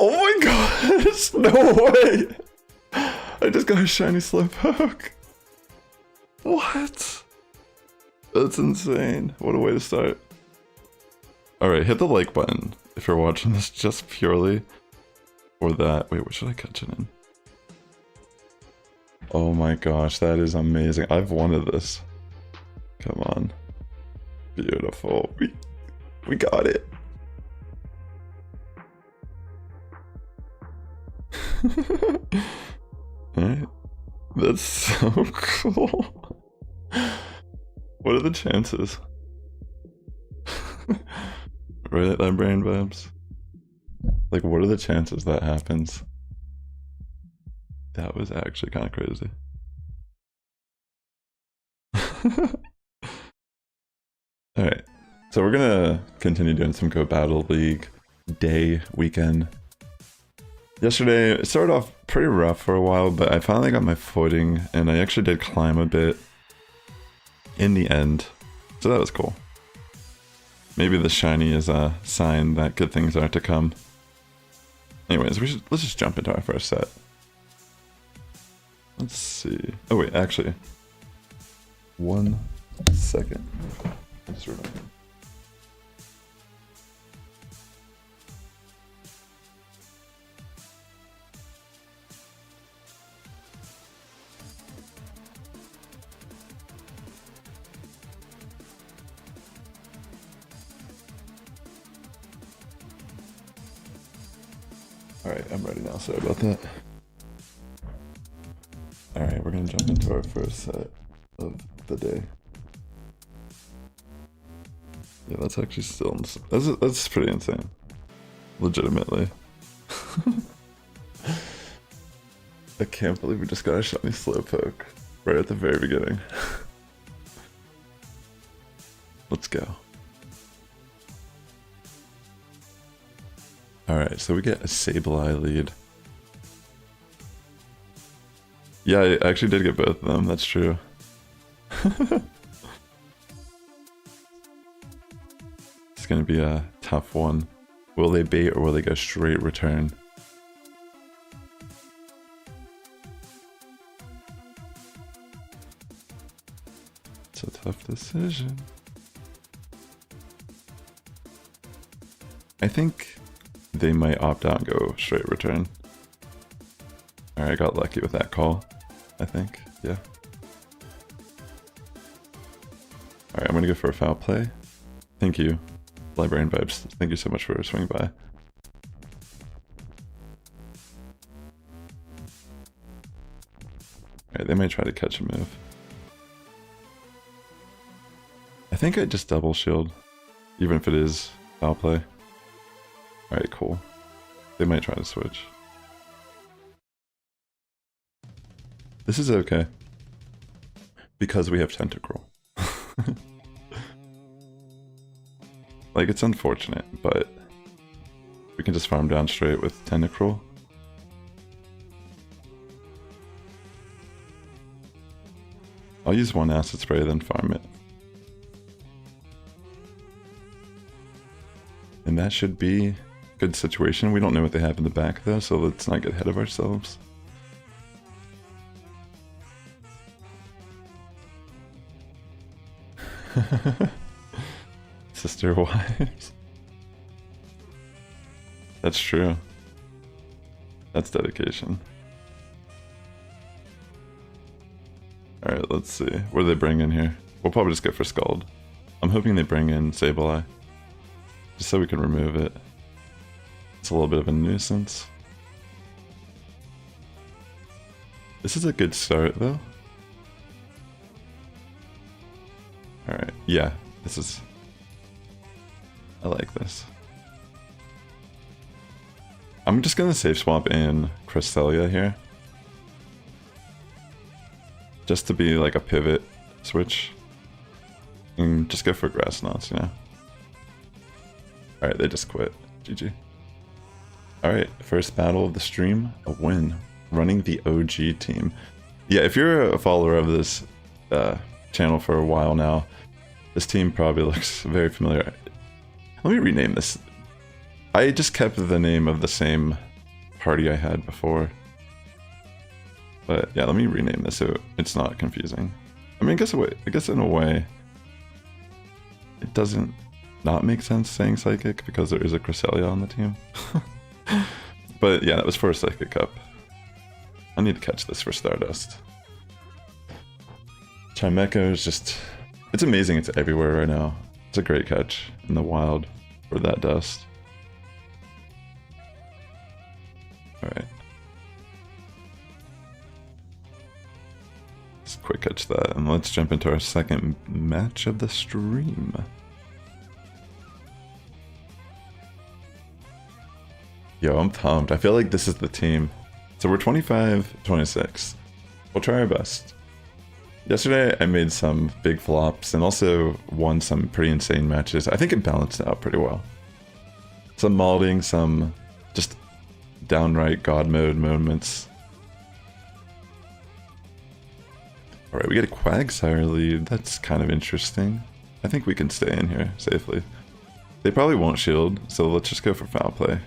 Oh my gosh! No way! I just got a shiny Slowpoke. What? That's insane. What a way to start. Alright, hit the like button if you're watching this just purely for that. Wait, what should I catch it in? Oh my gosh, that is amazing. I've wanted this. Come on. Beautiful. We got it. Alright. That's so cool. What are the chances? Right, that brain vibes. Like, what are the chances that happens? That was actually kind of crazy. Alright, so we're gonna continue doing some Go Battle League day weekend. Yesterday, it started off pretty rough for a while, but I finally got my footing, and I actually did climb a bit in the end, so that was cool. Maybe the shiny is a sign that good things are to come. Anyways, let's just jump into our first set. Let's see. Oh wait, actually, 1 second. I just remembered. Alright, I'm ready now, sorry about that. Alright, we're gonna jump into our first set of the day. Yeah, that's actually still insane. That's pretty insane. Legitimately. I can't believe we just got a shiny Slowpoke right at the very beginning. Let's go. Alright, so we get a Sableye lead. Yeah, I actually did get both of them, that's true. It's gonna be a tough one. Will they bait or will they go straight return? It's a tough decision. I think they might opt out and go straight return. Alright, I got lucky with that call, I think. Yeah. Alright, I'm gonna go for a foul play. Thank you, Librarian Vibes. Thank you so much for swinging by. Alright, they might try to catch a move. I think I just double shield, even if it is foul play. Alright, cool. They might try to switch. This is okay. Because we have Tentacruel. Like, it's unfortunate, but we can just farm down straight with Tentacruel. I'll use one acid spray, then farm it. And that should be good situation. We don't know what they have in the back though, so let's not get ahead of ourselves. Sister wives. That's true. That's dedication. Alright, let's see. What do they bring in here? We'll probably just go for Scald. I'm hoping they bring in Sableye, just so we can remove it. It's a little bit of a nuisance. This is a good start though. Alright, yeah, this is... I like this. I'm just gonna safe swap in Cresselia here. Just to be like a pivot switch. And just go for Grass Knots, you know? Alright, they just quit. GG. Alright, first battle of the stream, a win. Running the OG team. Yeah, if you're a follower of this channel for a while now, this team probably looks very familiar. Let me rename this. I just kept the name of the same party I had before. But yeah, let me rename this so it's not confusing. I mean, I guess in a way, it doesn't not make sense saying Psychic because there is a Cresselia on the team. But yeah, that was for a Psychic Cup. I need to catch this for Stardust. Chimecho is just... It's amazing it's everywhere right now. It's a great catch in the wild for that dust. Alright. Let's quick catch that, and let's jump into our second match of the stream. Yo, I'm pumped. I feel like this is the team. So we're 25-26. We'll try our best. Yesterday I made some big flops and also won some pretty insane matches. I think it balanced out pretty well. Some malding, some just downright god mode moments. Alright, we get a Quagsire lead. That's kind of interesting. I think we can stay in here safely. They probably won't shield, so let's just go for foul play.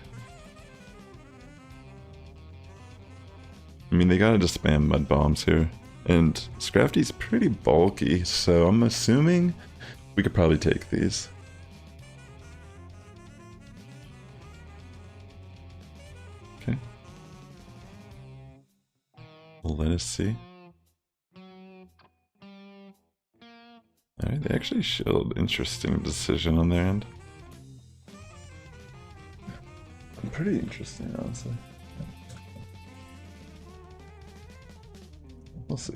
I mean, they gotta just spam mud bombs here. And Scrafty's pretty bulky, so I'm assuming we could probably take these. Okay. Well, let us see. Alright, they actually showed interesting decision on their end. Pretty interesting, honestly. We'll see.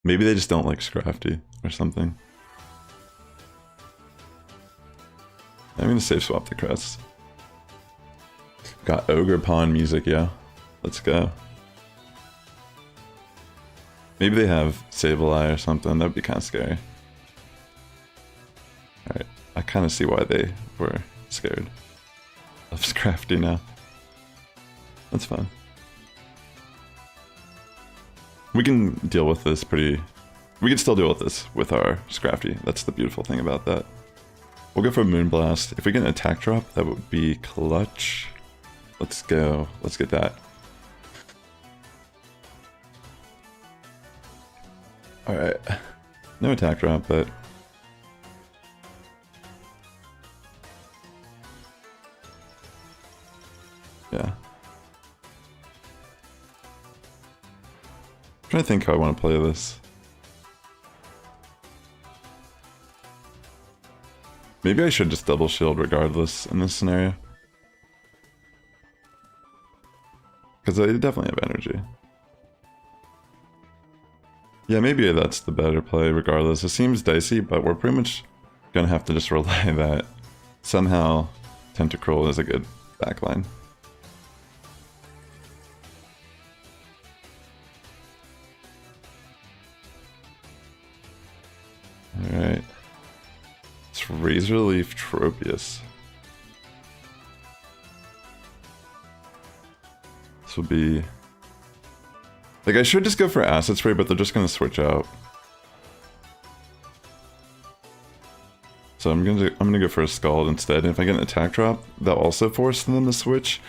Maybe they just don't like Scrafty or something. I'm gonna safe swap the crest. Got Ogre Pawn music, yeah. Let's go. Maybe they have Sableye or something. That'd be kind of scary. Alright. I kind of see why they were scared of Scrafty now. That's fine. We can deal with this pretty... We can still deal with this with our Scrafty. That's the beautiful thing about that. We'll go for Moonblast. If we get an attack drop, that would be clutch. Let's go. Let's get that. Alright. No attack drop, but... yeah. I'm trying to think how I want to play this. Maybe I should just double shield regardless in this scenario. Because I definitely have energy. Yeah, maybe that's the better play regardless. It seems dicey, but we're pretty much gonna have to just rely that somehow Tentacruel is a good backline. Alright. It's Razor Leaf Tropius. This will be... like, I should just go for Acid Spray, but they're just gonna switch out. So I'm gonna go for a Scald instead, and if I get an attack drop, that'll also force them to switch.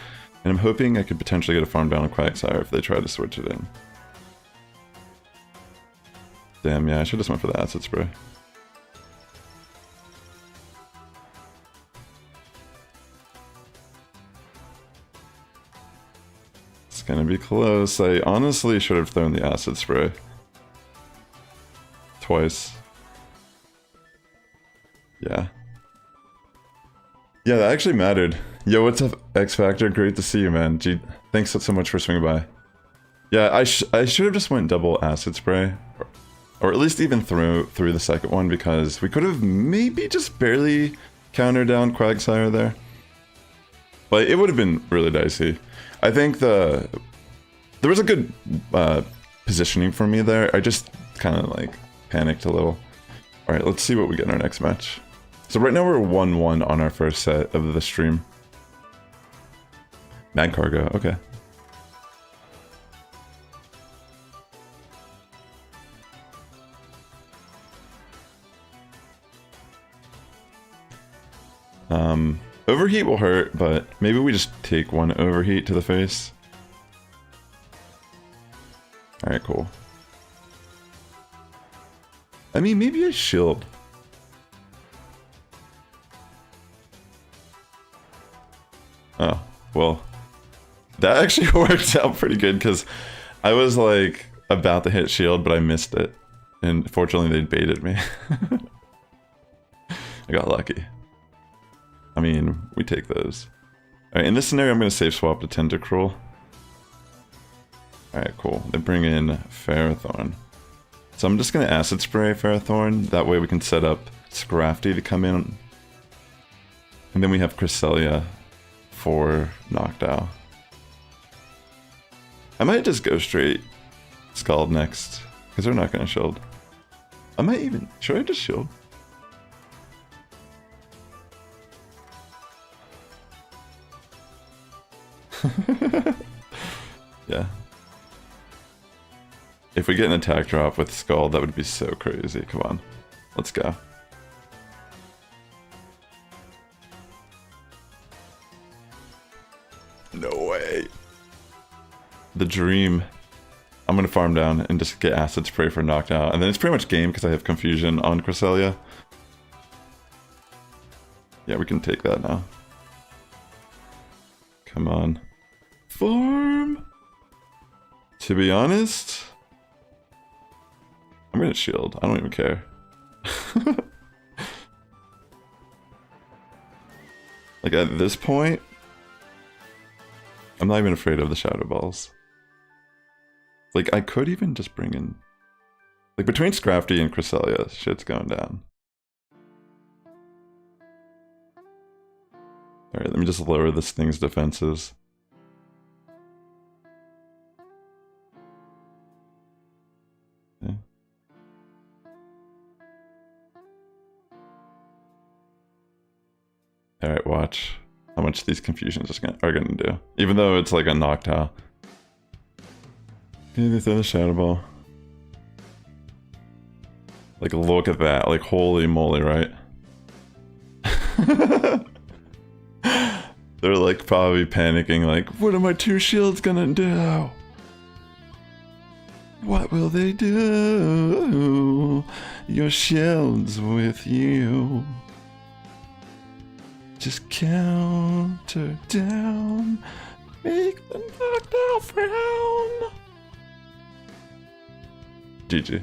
And I'm hoping I could potentially get a farm down on Quagsire if they try to switch it in. Damn, yeah, I should just went for the Acid Spray. It's gonna be close. I honestly should have thrown the Acid Spray. Twice. Yeah. Yeah, that actually mattered. Yo, what's up, X Factor? Great to see you, man. Gee, thanks so much for swinging by. Yeah, I should have just went double Acid Spray. Or at least even through the second one, because we could have maybe just barely countered down Quagsire there. But it would have been really dicey. I think there was a good positioning for me there. I just kind of like panicked a little. All right, let's see what we get in our next match. So right now we're 1-1 on our first set of the stream. Mad Cargo, okay. Overheat will hurt, but maybe we just take one overheat to the face. Alright, cool. I mean, maybe a shield. Oh, well. That actually worked out pretty good, because I was like about to hit shield, but I missed it. And fortunately they baited me. I got lucky. I mean, we take those. Alright, in this scenario I'm going to save swap to Tentacruel. Alright, cool. They bring in Ferrothorn. So I'm just going to Acid Spray Ferrothorn. That way we can set up Scrafty to come in. And then we have Cresselia for Noctowl. I might just go straight Scald next, because they're not going to shield. I might even... Should I just shield? Yeah. If we get an attack drop with Scald, that would be so crazy. Come on. Let's go. No way. The dream. I'm gonna farm down and just get Acid Spray for Noctowl, and then it's pretty much game because I have Confusion on Cresselia. Yeah, we can take that now. Come on. Farm! To be honest, I'm gonna shield. I don't even care. Like at this point, I'm not even afraid of the Shadow Balls. Like I could even just bring in... Like between Scrafty and Cresselia, shit's going down. Alright, let me just lower this thing's defenses. Okay. Alright, watch how much these confusions are gonna do. Even though it's like a Noctowl. Okay, they throw the Shadow Ball. Like look at that, like holy moly, right? They're like probably panicking, like, what are my two shields gonna do? What will they do? Your shields with you. Just counter down. Make them Noctowl frown. GG.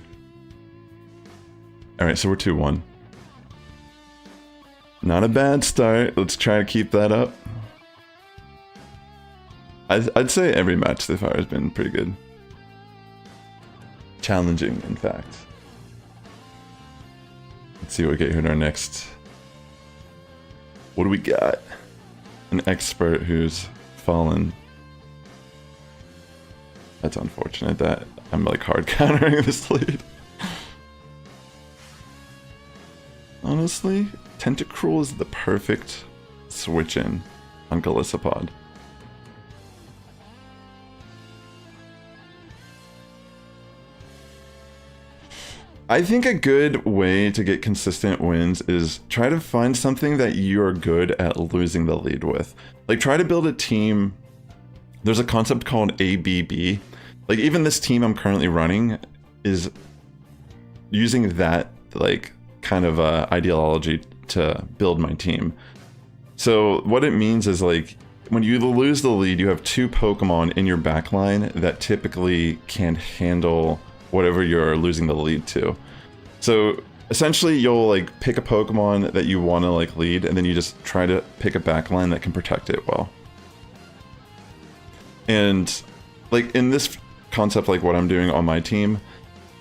Alright, so we're 2-1. Not a bad start. Let's try to keep that up. I'd say every match so far has been pretty good. Challenging, in fact. Let's see what we get here in our next... What do we got? An expert who's fallen. That's unfortunate that I'm like hard countering this lead. Honestly, Tentacruel is the perfect switch in on Golisopod. I think a good way to get consistent wins is try to find something that you're good at losing the lead with. Like try to build a team. There's a concept called ABB. Like even this team I'm currently running is using that like kind of ideology to build my team. So what it means is like when you lose the lead, you have two Pokemon in your backline that typically can handle whatever you're losing the lead to. So essentially you'll like pick a Pokemon that you want to like lead, and then you just try to pick a backline that can protect it well. And like in this concept, like what I'm doing on my team,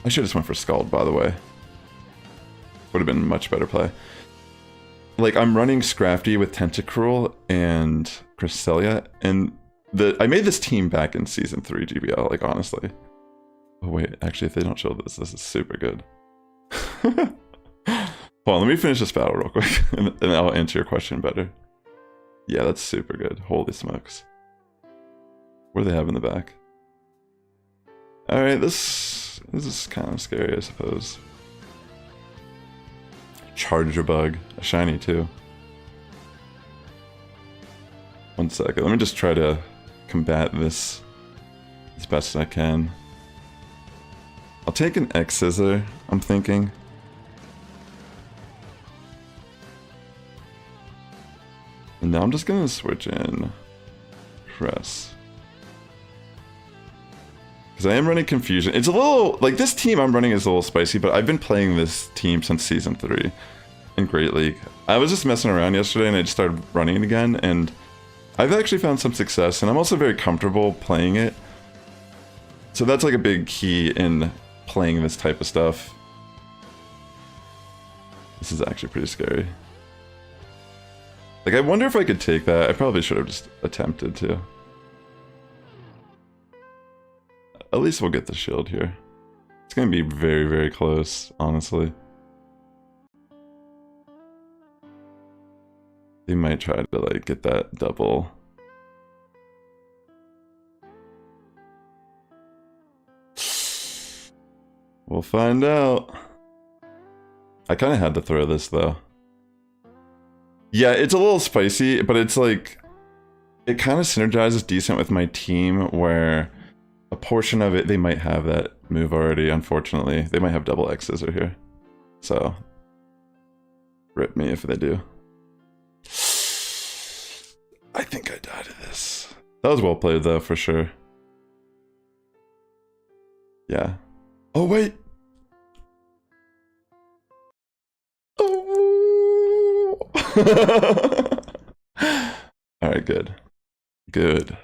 I should have just went for Scald, by the way. Would have been a much better play. Like I'm running Scrafty with Tentacruel and Cresselia, and I made this team back in Season 3 GBL, like honestly. Oh wait, actually if they don't show this is super good. Hold on, let me finish this battle real quick, and I'll answer your question better. Yeah, that's super good. Holy smokes. What do they have in the back? Alright, this is kind of scary, I suppose. Charger Bug, a shiny too. 1 second. Let me just try to combat this as best as I can. I'll take an X Scissor, I'm thinking. And now I'm just gonna switch in Cress. Because I am running Confusion. It's a little, like this team I'm running is a little spicy, but I've been playing this team since Season 3 in Great League. I was just messing around yesterday and I just started running it again, and I've actually found some success, and I'm also very comfortable playing it. So that's like a big key in playing this type of stuff. This is actually pretty scary. Like, I wonder if I could take that. I probably should have just attempted to. At least we'll get the shield here. It's gonna be very, very close, honestly. They might try to, like, get that double. We'll find out. I kind of had to throw this, though. Yeah, it's a little spicy, but it's like... It kind of synergizes decent with my team, where a portion of it, they might have that move already, unfortunately. They might have double X Scissor here. So... Rip me if they do. I think I died to this. That was well played, though, for sure. Yeah. Oh, wait! Oh! Alright, good. Good.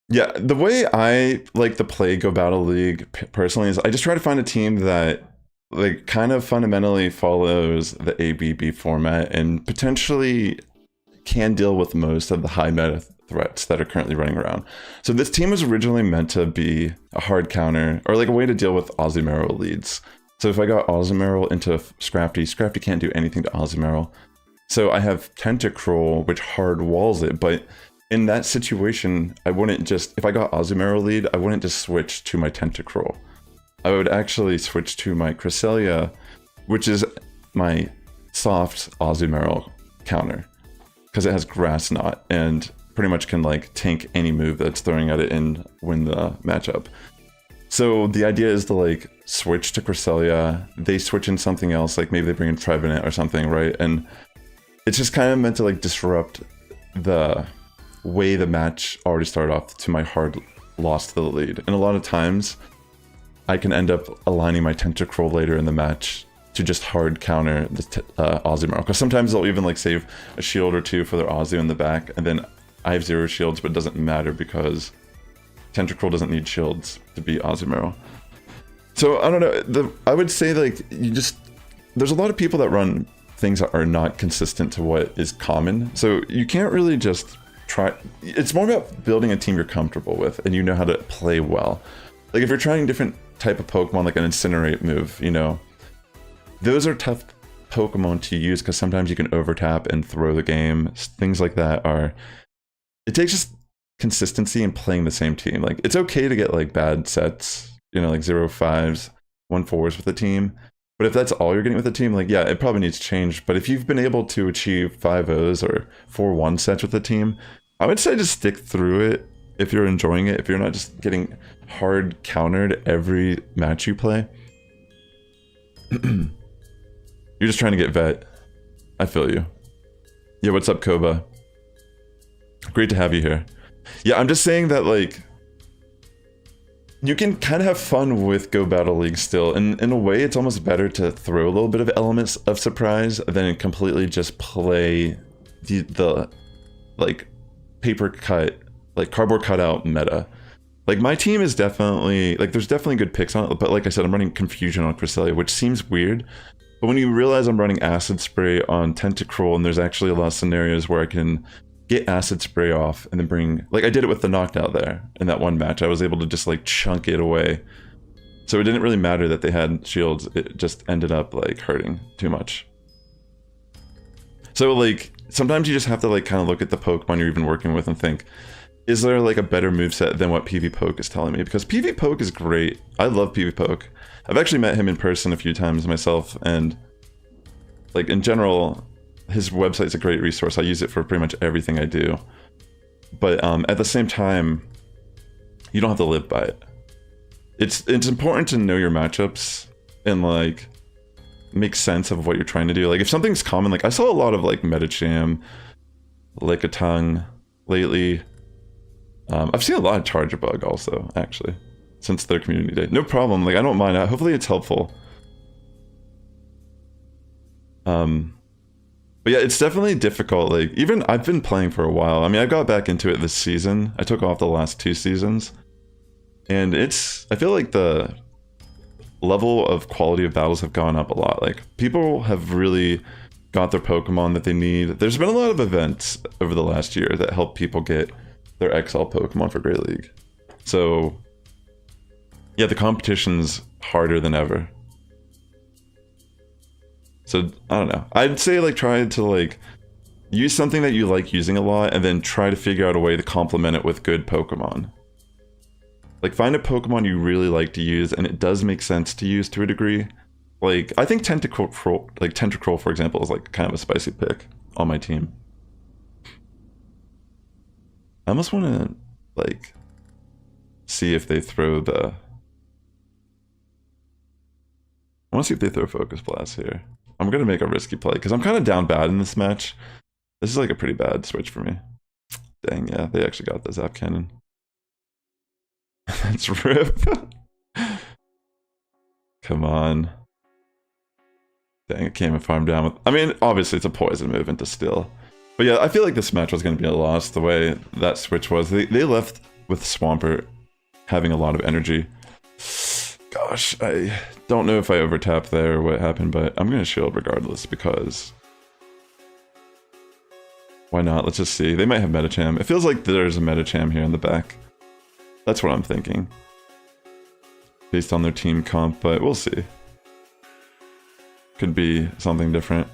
Yeah, the way I like to play Go Battle League, personally, is I just try to find a team that like kind of fundamentally follows the ABB format and potentially can deal with most of the high meta threats that are currently running around. So this team was originally meant to be a hard counter, or like a way to deal with Azumarill leads. So if I got Azumarill into Scrafty, Scrafty can't do anything to Azumarill. So I have Tentacruel, which hard walls it, but in that situation, I wouldn't just, if I got Azumarill lead, I wouldn't just switch to my Tentacruel. I would actually switch to my Cresselia, which is my soft Azumarill counter, because it has Grass Knot and pretty much can like tank any move that's throwing at it and win the matchup. So the idea is to like switch to Cresselia, they switch in something else, like maybe they bring in Trevenant or something, right? And it's just kind of meant to like disrupt the way the match already started off to my hard loss to the lead. And a lot of times I can end up aligning my Tentacruel later in the match to just hard counter the Azumarill, because sometimes they'll even like save a shield or two for their Azu in the back, and then I have 0 shields, but it doesn't matter because Tentacruel doesn't need shields to beat Azumarill. So I don't know, I would say like there's a lot of people that run things that are not consistent to what is common, so you can't really just try. It's more about building a team you're comfortable with and you know how to play well. Like if you're trying different type of Pokemon, like an Incinerate move, you know, those are tough Pokemon to use because sometimes you can overtap and throw the game. Things like that are, it takes just consistency in playing the same team. Like it's okay to get like bad sets, you know, like 0-5s, 1-4s with the team. But if that's all you're getting with the team, like, yeah, it probably needs to change. But if you've been able to achieve 5-0s or 4-1 sets with the team, I would say just stick through it if you're enjoying it. If you're not just getting hard countered every match you play. You're just trying to get vet. I feel you. Yeah, what's up, Koba? Great to have you here. Yeah, I'm just saying that, like, you can kind of have fun with Go Battle League still. And in a way, it's almost better to throw a little bit of elements of surprise than completely just play the like, paper cut, like, cardboard cutout meta. Like, my team is definitely, like, there's definitely good picks on it, but like I said, I'm running Confusion on Cresselia, which seems weird. But when you realize I'm running Acid Spray on Tentacruel, and there's actually a lot of scenarios where I can get Acid Spray off and then bring, like I did it with the Knockdown there in that one match. I was able to just like chunk it away. So it didn't really matter that they had shields. It just ended up like hurting too much. So like sometimes you just have to like kind of look at the Pokemon you're even working with and think, is there like a better moveset than what PV Poke is telling me? Because PV Poke is great. I love PV Poke. I've actually met him in person a few times myself, and like in general, his website's a great resource. I use it for pretty much everything I do. But at the same time, you don't have to live by it. It's important to know your matchups and like make sense of what you're trying to do. Like if something's common, like I saw a lot of like Medicham, Lickitung lately. I've seen a lot of Chargebug also, actually, since their community day. No problem, like I don't mind. Hopefully it's helpful. But yeah, it's definitely difficult. Like even I've been playing for a while. I mean, I got back into it this season. I took off the last 2 seasons. And I feel like the level of quality of battles have gone up a lot. Like people have really got their Pokemon that they need. There's been a lot of events over the last year that help people get their XL Pokemon for Great League. So yeah, the competition's harder than ever. So I don't know. I'd say like try to like use something that you like using a lot and then try to figure out a way to complement it with good Pokemon. Like find a Pokemon you really like to use and it does make sense to use to a degree. Like I think Tentacruel, for example, is like kind of a spicy pick on my team. I almost want to like see if they throw the... I want to see if they throw Focus Blast here. I'm going to make a risky play because I'm kind of down bad in this match. This is like a pretty bad switch for me. Dang, yeah, they actually got the Zap Cannon. That's RIP. Come on. Dang, it came and farmed down with... I mean, obviously it's a poison move into Steel. But yeah, I feel like this match was going to be a loss the way that switch was. They left with Swampert having a lot of energy. Gosh, I don't know if I overtapped there or what happened, but I'm going to shield regardless because... Why not? Let's just see. They might have Medicham. It feels like there's a Medicham here in the back. That's what I'm thinking. Based on their team comp, but we'll see. Could be something different.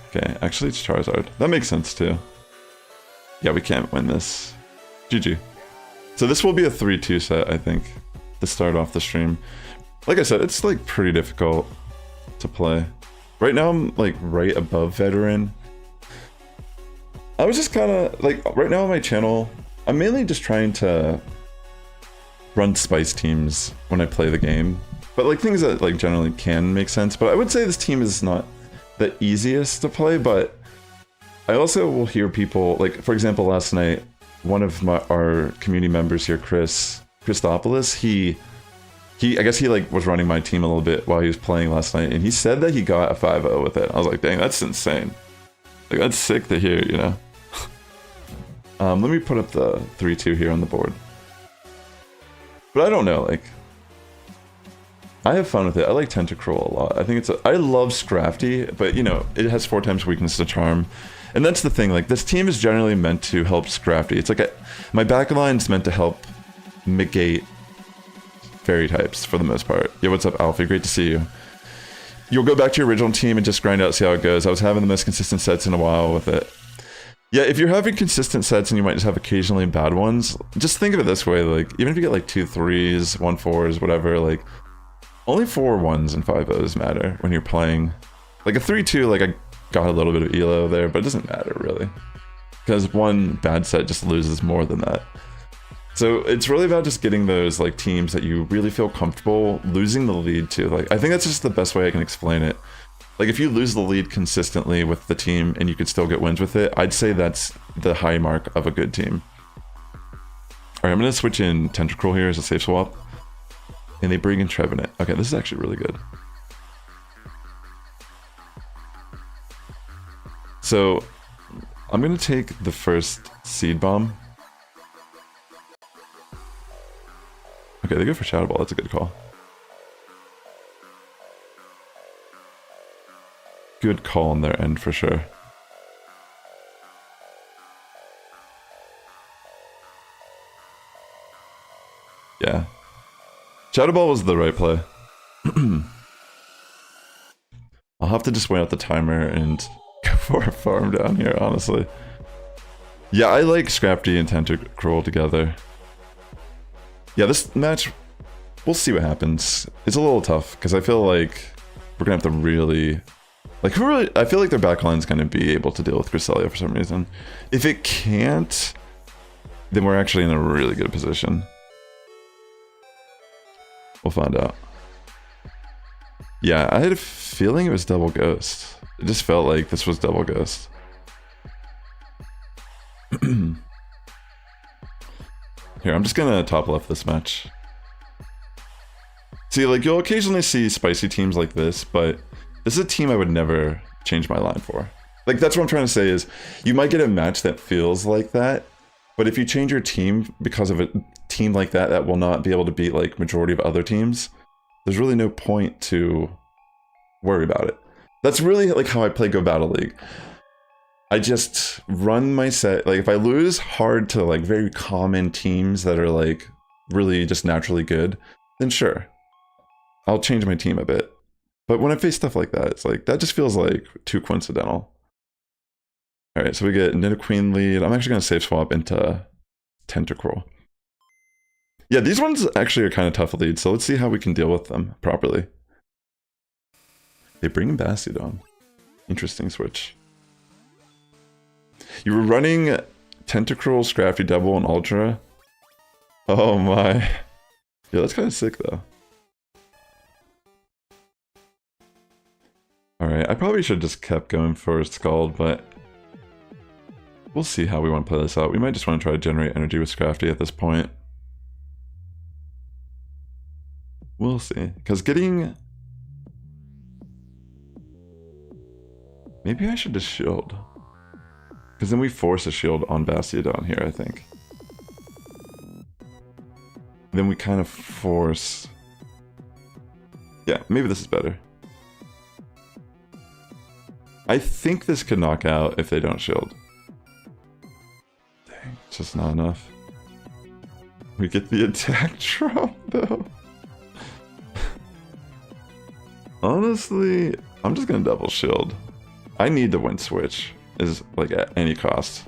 Okay, actually it's Charizard. That makes sense too. Yeah, we can't win this. GG. So this will be a 3-2 set, I think, to start off the stream. Like I said, it's like pretty difficult to play. Right now I'm like right above Veteran. I was just kind of like, right now on my channel, I'm mainly just trying to run spice teams when I play the game. But like things that like generally can make sense. But I would say this team is not the easiest to play, but I also will hear people, like for example last night, one of our community members here, Christopoulos, I guess he like was running my team a little bit while he was playing last night, and he said that he got a 5-0 with it. I was like, dang, that's insane. Like that's sick to hear, you know? Let me put up the 3-2 here on the board. But I don't know, like... I have fun with it. I like Tentacruel a lot. I think I love Scrafty, but you know, it has 4 times weakness to Charm. And that's the thing, like this team is generally meant to help Scrafty. It's like my backline's meant to help negate fairy types for the most part. Yeah, what's up, Alfie? Great to see you. You'll go back to your original team and just grind out, see how it goes. I was having the most consistent sets in a while with it. Yeah, if you're having consistent sets and you might just have occasionally bad ones, just think of it this way, like even if you get like 2 3s, 1 4s, whatever, like only 4 1s and 5 0s matter when you're playing. Like a 3-2, like I got a little bit of elo there, but it doesn't matter really. Because one bad set just loses more than that. So it's really about just getting those like teams that you really feel comfortable losing the lead to. Like I think that's just the best way I can explain it. Like if you lose the lead consistently with the team and you could still get wins with it, I'd say that's the high mark of a good team. Alright, I'm gonna switch in Tentacruel here as a safe swap. And they bring in Trevenant. Okay, this is actually really good. So, I'm gonna take the first Seed Bomb. Okay, they go for Shadow Ball. That's a good call. Good call on their end for sure. Yeah. Shadow Ball was the right play. I'll have to just wait out the timer and go for a farm down here, honestly. Yeah, I like Scrafty and Tentacruel together. Yeah, this match, we'll see what happens. It's a little tough, because I feel like we're going to have to really Like, who really... I feel like their backline's going to be able to deal with Cresselia for some reason. If it can't, then we're actually in a really good position. We'll find out. Yeah, I had a feeling it was double ghost. It just felt like this was double ghost. Here, I'm just gonna top left this match. See, like, you'll occasionally see spicy teams like this, but this is a team I would never change my line for. Like, that's what I'm trying to say is, you might get a match that feels like that, but if you change your team because of a team like that that will not be able to beat, like, majority of other teams, there's really no point to worry about it. That's really, like, how I play Go Battle League. I just run my set, like, if I lose hard to, like, very common teams that are, like, really just naturally good, then sure, I'll change my team a bit. But when I face stuff like that, it's like, that just feels like too coincidental. Alright, so we get Nidoqueen lead. I'm actually going to save swap into Tentacruel. Yeah, these ones actually are kind of tough leads, so let's see how we can deal with them properly. They bring Bastiodon. Interesting switch. You were running Tentacruel, Scrafty, Double, and Ultra? Oh my. Yeah, that's kind of sick though. Alright, I probably should have just kept going for Scald, but we'll see how we want to play this out. We might just want to try to generate energy with Scrafty at this point. We'll see. Because getting... Maybe I should just shield. Because then we force a shield on Bastiodon here, I think. Then we kind of force... Yeah, maybe this is better. I think this could knock out if they don't shield. Dang, it's just not enough. We get the attack drop, though. Honestly, I'm just gonna double shield. I need to win switch, is like at any cost.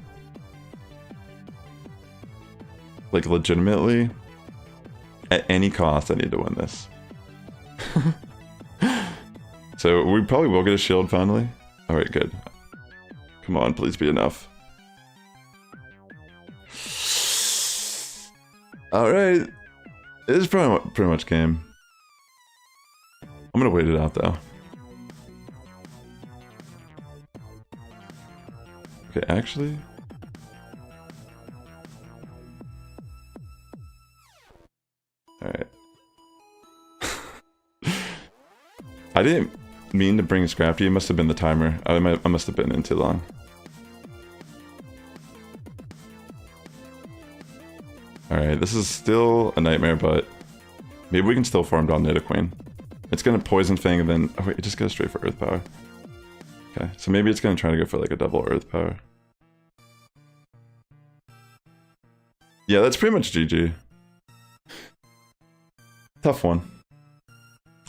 Like legitimately, at any cost I need to win this. So we probably will get a shield finally. Alright, good. Come on, please be enough. Alright. It is pretty much game. I'm gonna wait it out though. Okay, actually... Alright. I didn't mean to bring Scrafty, it must have been the timer. I must have been in too long. Alright, this is still a nightmare, but maybe we can still farm down Nidoqueen. It's gonna Poison Fang and then... Oh wait, it just goes straight for Earth Power. Okay, so maybe it's gonna try to go for like a double Earth Power. Yeah, that's pretty much GG. Tough one.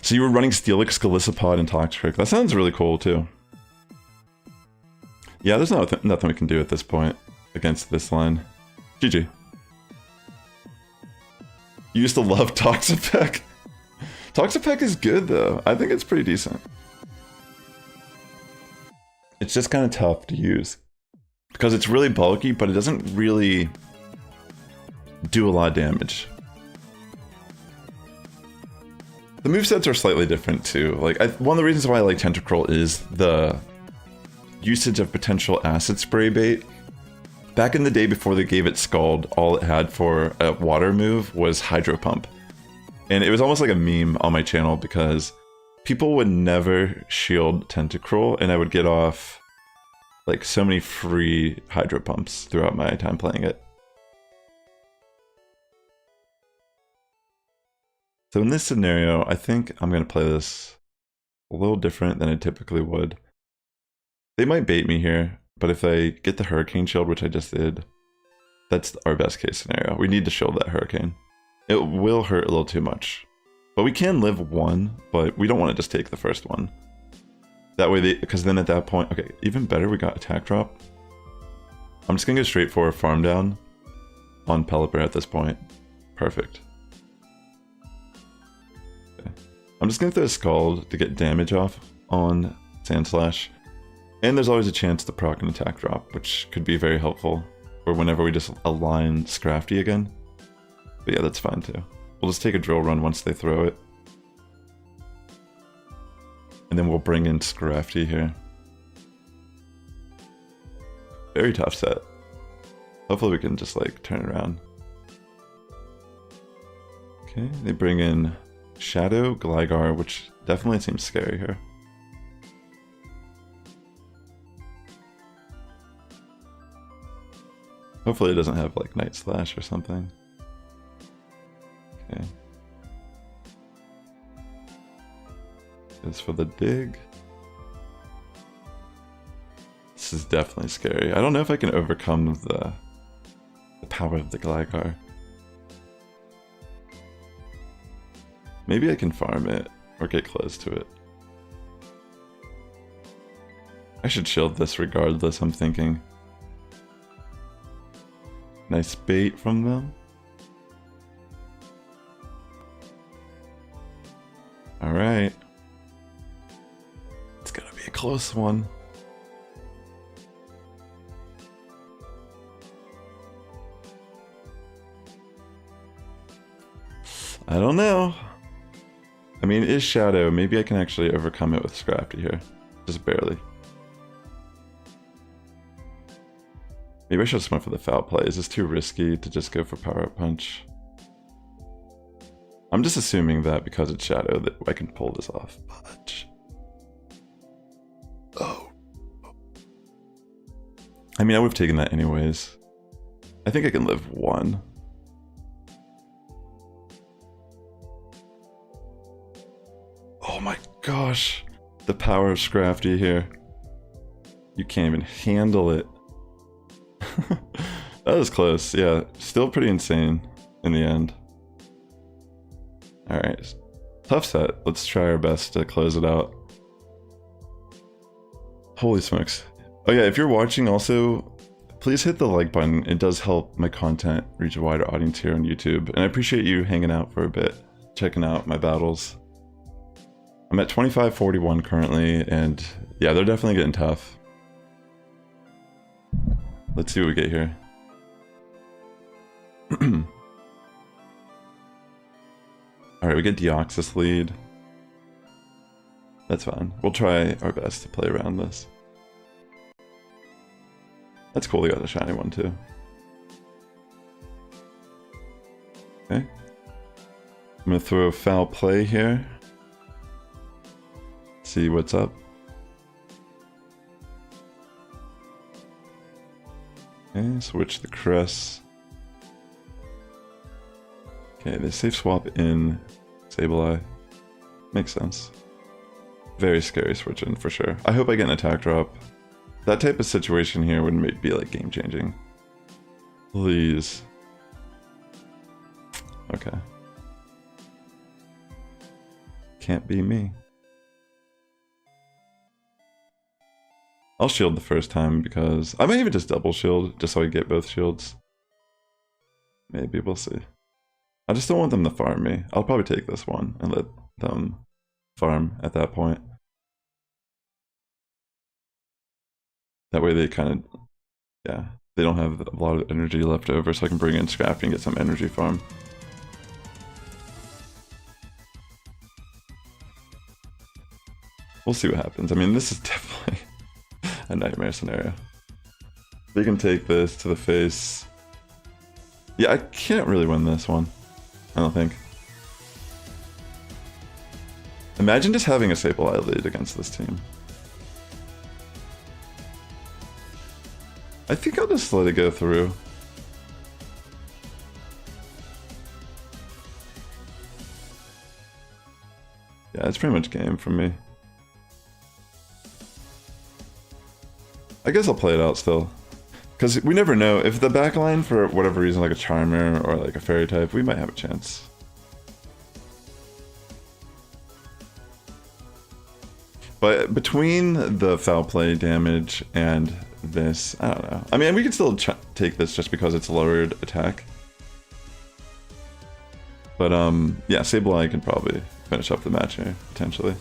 So you were running Steelix, Golisopod, and Toxic. That sounds really cool too. Yeah, there's nothing we can do at this point against this line. GG. You used to love Toxapeck. Toxapeck is good though. I think it's pretty decent. It's just kind of tough to use. Because it's really bulky, but it doesn't really do a lot of damage. The movesets are slightly different too. Like, one of the reasons why I like Tentacruel is the usage of potential acid spray bait. Back in the day before they gave it Scald, all it had for a water move was Hydro Pump. And it was almost like a meme on my channel because people would never shield Tentacruel and I would get off like so many free Hydro Pumps throughout my time playing it. So in this scenario, I think I'm going to play this a little different than I typically would. They might bait me here, but if I get the Hurricane Shield, which I just did, that's our best case scenario. We need to shield that Hurricane. It will hurt a little too much. But we can live one, but we don't want to just take the first one. That way, because then at that point, okay, even better, we got Attack Drop. I'm just going to go straight for a Farm Down on Pelipper at this point. Perfect. I'm just going to throw a Scald to get damage off on Sand Slash. And there's always a chance to proc an attack drop, which could be very helpful. Or whenever we just align Scrafty again. But yeah, that's fine too. We'll just take a drill run once they throw it. And then we'll bring in Scrafty here. Very tough set. Hopefully we can just like turn it around. Okay, they bring in Shadow, Gligar, which definitely seems scary here. Hopefully it doesn't have like Night Slash or something. Okay. As for the dig. This is definitely scary. I don't know if I can overcome the power of the Gligar. Maybe I can farm it or get close to it. I should shield this regardless, I'm thinking. Nice bait from them. Alright. It's gonna be a close one. I don't know. I mean, it is Shadow. Maybe I can actually overcome it with Scrafty here. Just barely. Maybe I should just went for the foul play. Is this too risky to just go for Power Up Punch? I'm just assuming that because it's Shadow that I can pull this off. But... oh. I mean, I would have taken that anyways. I think I can live one. Oh my gosh. The power of Scrafty here. You can't even handle it. That was close. Yeah, still pretty insane in the end. Alright. Tough set. Let's try our best to close it out. Holy smokes. Oh yeah, if you're watching also, please hit the like button. It does help my content reach a wider audience here on YouTube. And I appreciate you hanging out for a bit, checking out my battles. I'm at 2541 currently, and yeah, they're definitely getting tough. Let's see what we get here. Alright, we get Deoxys lead. That's fine. We'll try our best to play around this. That's cool, we got a shiny one too. Okay. I'm gonna throw foul play here. See what's up. Okay, switch the Cress. Okay, they safe swap in Sableye. Makes sense. Very scary switch in for sure. I hope I get an attack drop. That type of situation here would be like game changing. Please. Okay. Can't be me. I'll shield the first time because I might even just double shield just so I get both shields. Maybe, we'll see. I just don't want them to farm me. I'll probably take this one and let them farm at that point. That way they kind of, yeah, they don't have a lot of energy left over, so I can bring in Scrafty and get some energy farm. We'll see what happens. I mean, this is definitely a nightmare scenario. They can take this to the face. Yeah, I can't really win this one. I don't think. Imagine just having a Sableye lead against this team. I think I'll just let it go through. Yeah, it's pretty much game for me. I guess I'll play it out still. Because we never know. If the backline, for whatever reason, like a Charmer or like a Fairy type, we might have a chance. But between the foul play damage and this, I don't know. I mean, we can still take this just because it's lowered attack. But yeah, Sableye can probably finish up the match here, potentially.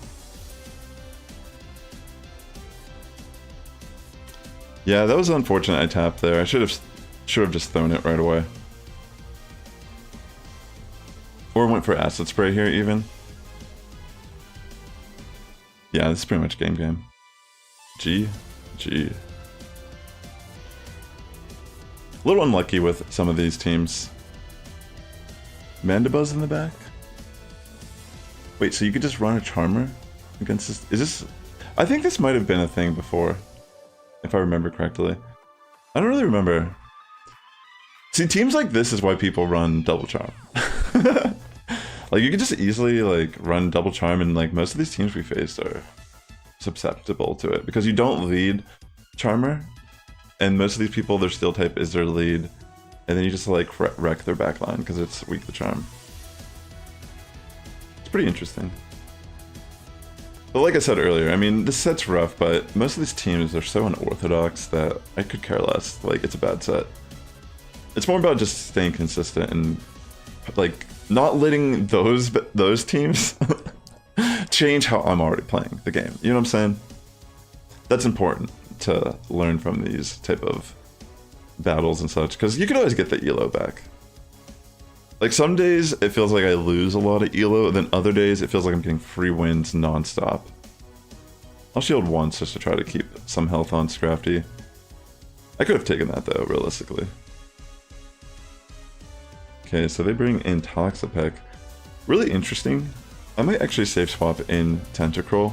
Yeah, that was unfortunate I tapped there. I should have just thrown it right away. Or went for acid spray here even. Yeah, this is pretty much game. G. A little unlucky with some of these teams. Mandibuzz in the back? Wait, so you could just run a Charmer against this? Is this... I think this might have been a thing before, if I remember correctly. I don't really remember. See, teams like this is why people run Double Charm. Like, you could just easily, like, run Double Charm, and, like, most of these teams we faced are susceptible to it. Because you don't lead Charmer, and most of these people, their Steel type is their lead, and then you just, like, wreck their backline, because it's weak to Charm. It's pretty interesting. But like I said earlier, I mean, this set's rough, but most of these teams are so unorthodox that I could care less. Like, it's a bad set. It's more about just staying consistent and, like, not letting those teams change how I'm already playing the game. You know what I'm saying? That's important to learn from these type of battles and such, because you can always get the elo back. Like, some days it feels like I lose a lot of elo, then other days it feels like I'm getting free wins non-stop. I'll shield once just to try to keep some health on Scrafty. I could have taken that though, realistically. Okay, so they bring in Toxapeck. Really interesting. I might actually safe swap in Tentacruel.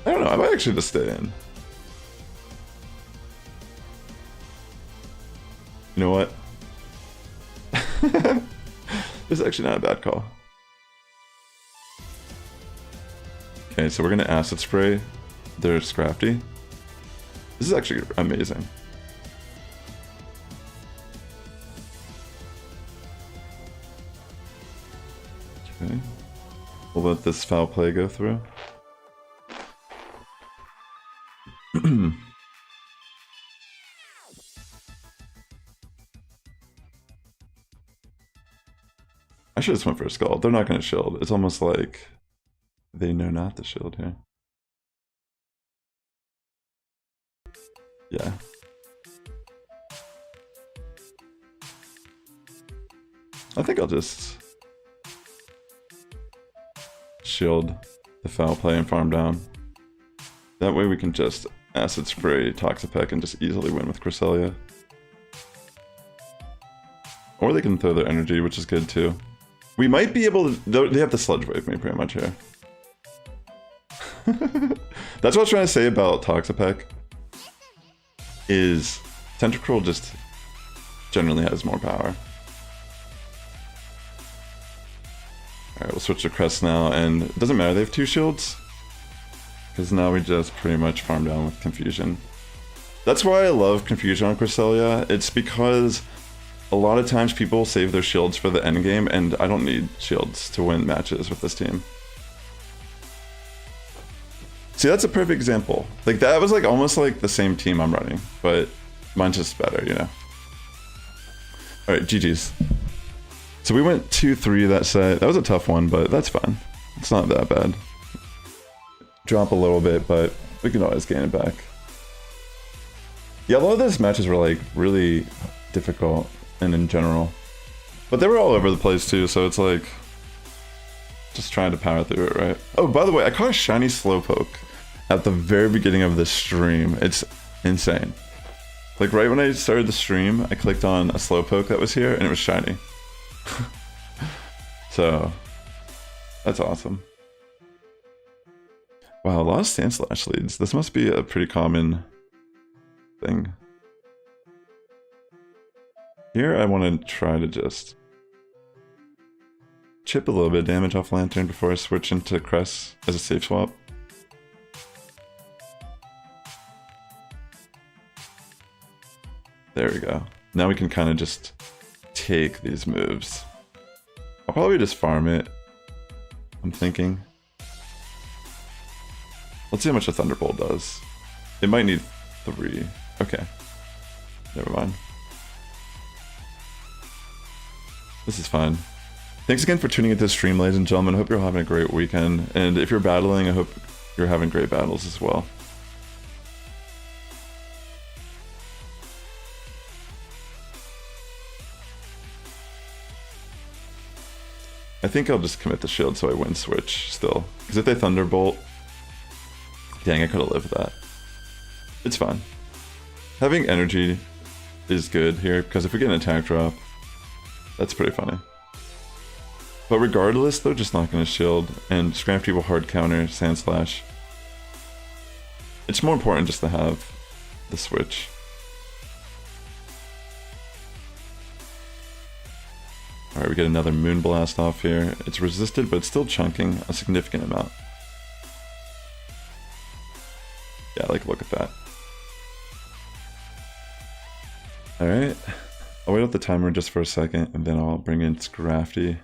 I don't know, I might actually just stay in. You know what? This is actually not a bad call. Okay, so we're gonna acid spray their Scrafty. This is actually amazing. Okay. We'll let this foul play go through. I should have just went for a skull. They're not going to shield. It's almost like they know not to shield here. Yeah. I think I'll just shield the foul play and farm down. That way we can just acid spray Toxapeck and just easily win with Cresselia. Or they can throw their energy, which is good too. We might be able to... They have to Sludge Wave me pretty much here. That's what I was trying to say about Toxapeck. Is Tentacruel just generally has more power. Alright, we'll switch to Crest now, and it doesn't matter, they have 2 shields. Because now we just pretty much farm down with Confusion. That's why I love Confusion on Cresselia. It's because a lot of times people save their shields for the end game, and I don't need shields to win matches with this team. See, that's a perfect example. Like, that was like almost like the same team I'm running, but mine's just better, you know? Alright, GG's. So we went 2-3 that set. That was a tough one, but that's fine. It's not that bad. Drop a little bit, but we can always gain it back. Yeah, a lot of those matches were like really difficult and in general. But they were all over the place too, so it's like just trying to power through it, right? Oh, by the way, I caught a shiny Slowpoke at the very beginning of this stream. It's insane. Like right when I started the stream, I clicked on a Slowpoke that was here and it was shiny. So that's awesome. Wow, a lot of Sandslash leads. This must be a pretty common thing. Here I want to try to just chip a little bit of damage off Lantern before I switch into Cress as a safe swap. There we go. Now we can kind of just take these moves. I'll probably just farm it, I'm thinking. Let's see how much a Thunderbolt does. It might need 3. Okay. Never mind. This is fine. Thanks again for tuning into the stream, ladies and gentlemen. I hope you're all having a great weekend. And if you're battling, I hope you're having great battles as well. I think I'll just commit the shield so I win switch still. Because if they Thunderbolt, dang, I could have lived with that. It's fine. Having energy is good here, because if we get an attack drop, that's pretty funny. But regardless, they're just not going to shield, and Scrafty will hard counter Sand Slash. It's more important just to have the switch. Alright, we get another Moonblast off here. It's resisted, but it's still chunking a significant amount. Yeah, like, look at that. Alright, I'll wait out the timer just for a second, and then I'll bring in Scrafty.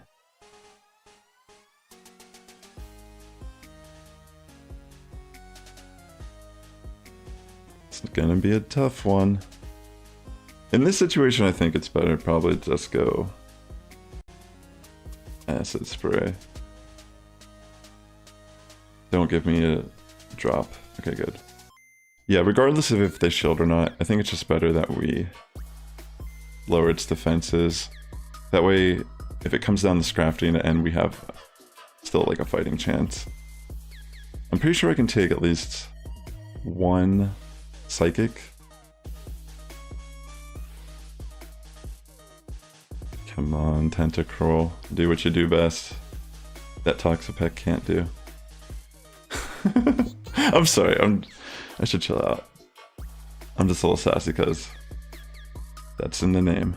It's gonna be a tough one. In this situation, I think it's better probably just go Acid Spray. Don't give me a drop. Okay, good. Yeah, regardless of if they shield or not, I think it's just better that we lower its defenses. That way, if it comes down to Scrafty in the end, we have still like a fighting chance. I'm pretty sure I can take at least one Psychic. Come on, Tentacruel. Do what you do best. That Toxapex can't do. I'm sorry, I should chill out. I'm just a little sassy because that's in the name.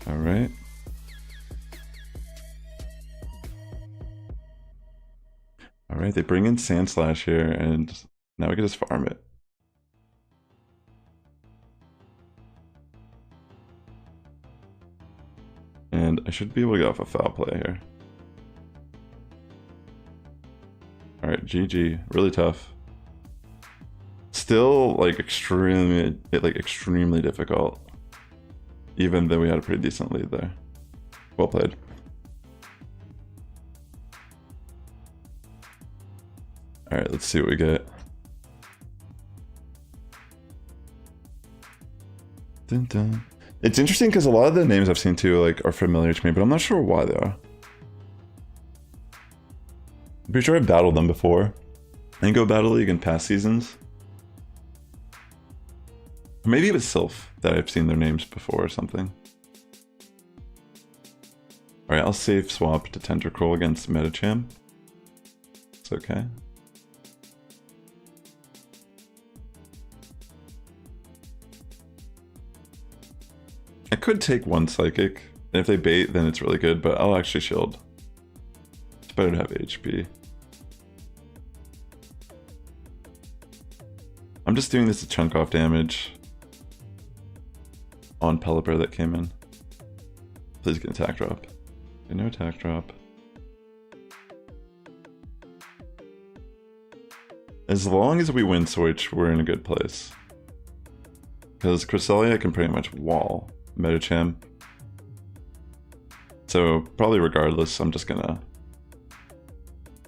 Alright. Alright, they bring in Sand Slash here, and now we can just farm it. And I should be able to get off a foul play here. Alright, GG. Really tough. Still, like, extremely difficult. Even though we had a pretty decent lead there. Well played. Alright, let's see what we get. Dun dun. It's interesting because a lot of the names I've seen too like are familiar to me, but I'm not sure why they are. I'm pretty sure I've battled them before. And Go Battle League in past seasons. Maybe it was Sylph that I've seen their names before or something. Alright, I'll save swap to Tentacruel against Medicham. It's okay. I could take one Psychic, and if they bait, then it's really good, but I'll actually shield. It's better to have HP. I'm just doing this to chunk off damage on Pelipper that came in. Please get an attack drop. Okay, no attack drop. As long as we win Switch, we're in a good place. Because Cresselia can pretty much wall Medicham. So probably regardless, I'm just gonna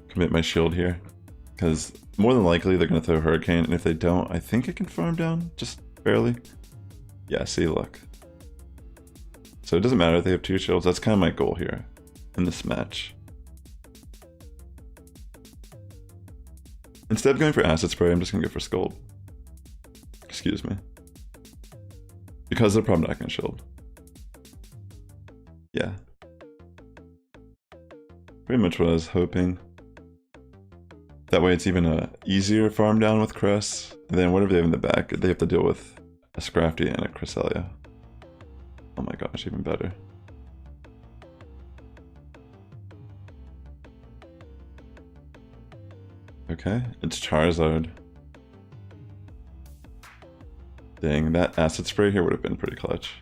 commit my shield here. Because more than likely they're gonna throw Hurricane, and if they don't, I think it can farm down, just barely. Yeah, see, look. So it doesn't matter if they have two shields, that's kind of my goal here in this match. Instead of going for Acid Spray, I'm just gonna go for Scold. Excuse me. Because they're probably not gonna shield. Yeah. Pretty much what I was hoping. That way it's even a easier farm down with Cress. And then whatever they have in the back, they have to deal with a Scrafty and a Cresselia. Oh my gosh, even better. Okay, it's Charizard. Dang, that Acid Spray here would have been pretty clutch.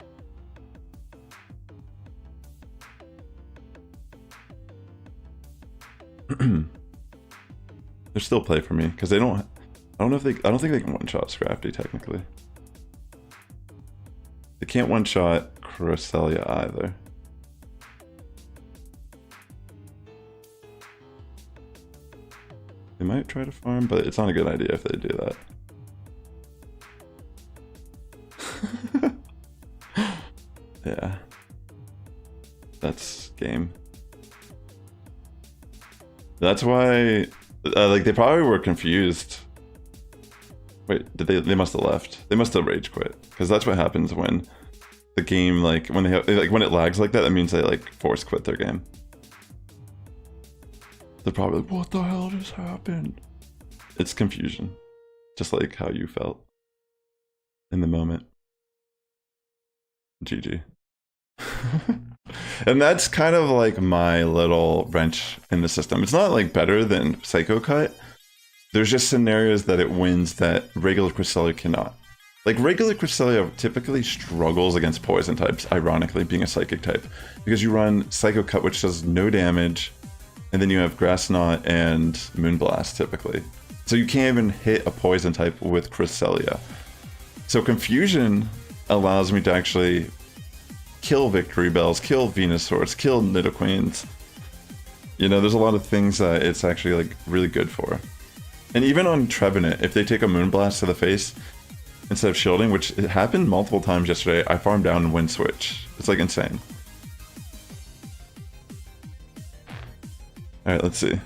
There's still play for me because they don't. I don't think they can one-shot Scrafty technically. They can't one-shot Cresselia either. They might try to farm, but it's not a good idea if they do that. Yeah. That's game. That's why, like, they probably were confused. Wait, did they must have left. They must have rage quit. Because that's what happens when the game, like, when they have, like, when it lags like that, that means they, like, force quit their game. They're probably like, what the hell just happened? It's confusion. Just like how you felt in the moment. GG. And that's kind of like my little wrench in the system. It's not like better than Psycho Cut. There's just scenarios that it wins that regular Cresselia cannot. Like regular Cresselia typically struggles against poison types, ironically being a psychic type. Because you run Psycho Cut, which does no damage, and then you have Grass Knot and Moonblast typically. So you can't even hit a poison type with Cresselia. So Confusion allows me to actually kill Victory Bells, kill Venusaurs, kill Nidoqueens. You know, there's a lot of things that it's actually like really good for. And even on Trevenant, if they take a Moonblast to the face instead of shielding, which it happened multiple times yesterday, I farmed down and Wind Switch. It's like insane. Alright, let's see.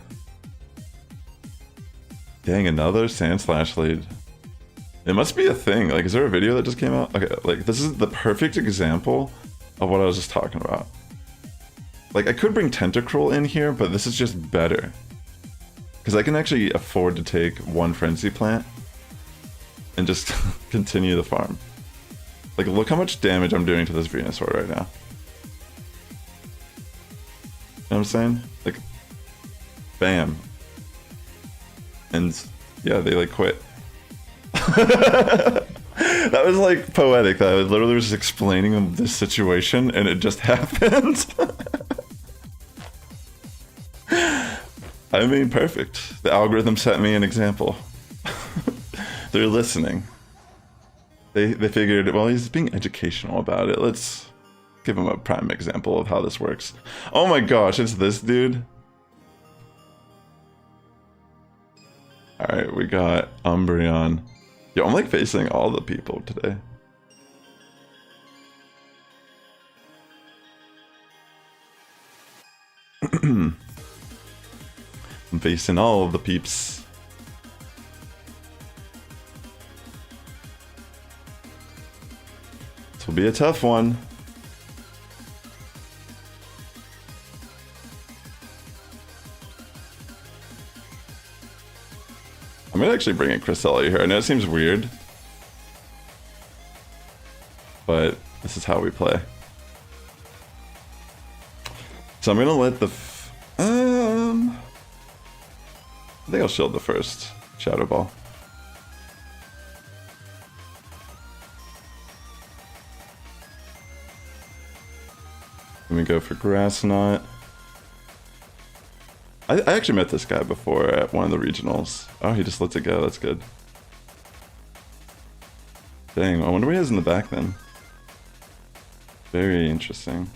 Dang, another Sandslash lead. It must be a thing. Like, is there a video that just came out? Okay, like, this is the perfect example of what I was just talking about. Like, I could bring Tentacruel in here, but this is just better. Because I can actually afford to take one Frenzy Plant and just continue the farm. Like, look how much damage I'm doing to this Venusaur right now. You know what I'm saying? Like, bam. And, yeah, they, like, quit. That was like poetic. That I literally was just explaining this situation and it just happened. I mean, perfect. The algorithm set me an example. They're listening. They figured, well, he's being educational about it. Let's give him a prime example of how this works. Oh my gosh, it's this dude. Alright, we got Umbreon. Yo, I'm like facing all the people today. I'm facing all of the peeps. This will be a tough one. I'm gonna actually bring in Cresselia here. I know it seems weird, but this is how we play. So I'm gonna let the I think I'll shield the first Shadow Ball. Let me go for Grass Knot. I actually met this guy before at one of the regionals. Oh, he just lets it go. That's good. Dang, I wonder what he has in the back then. Very interesting.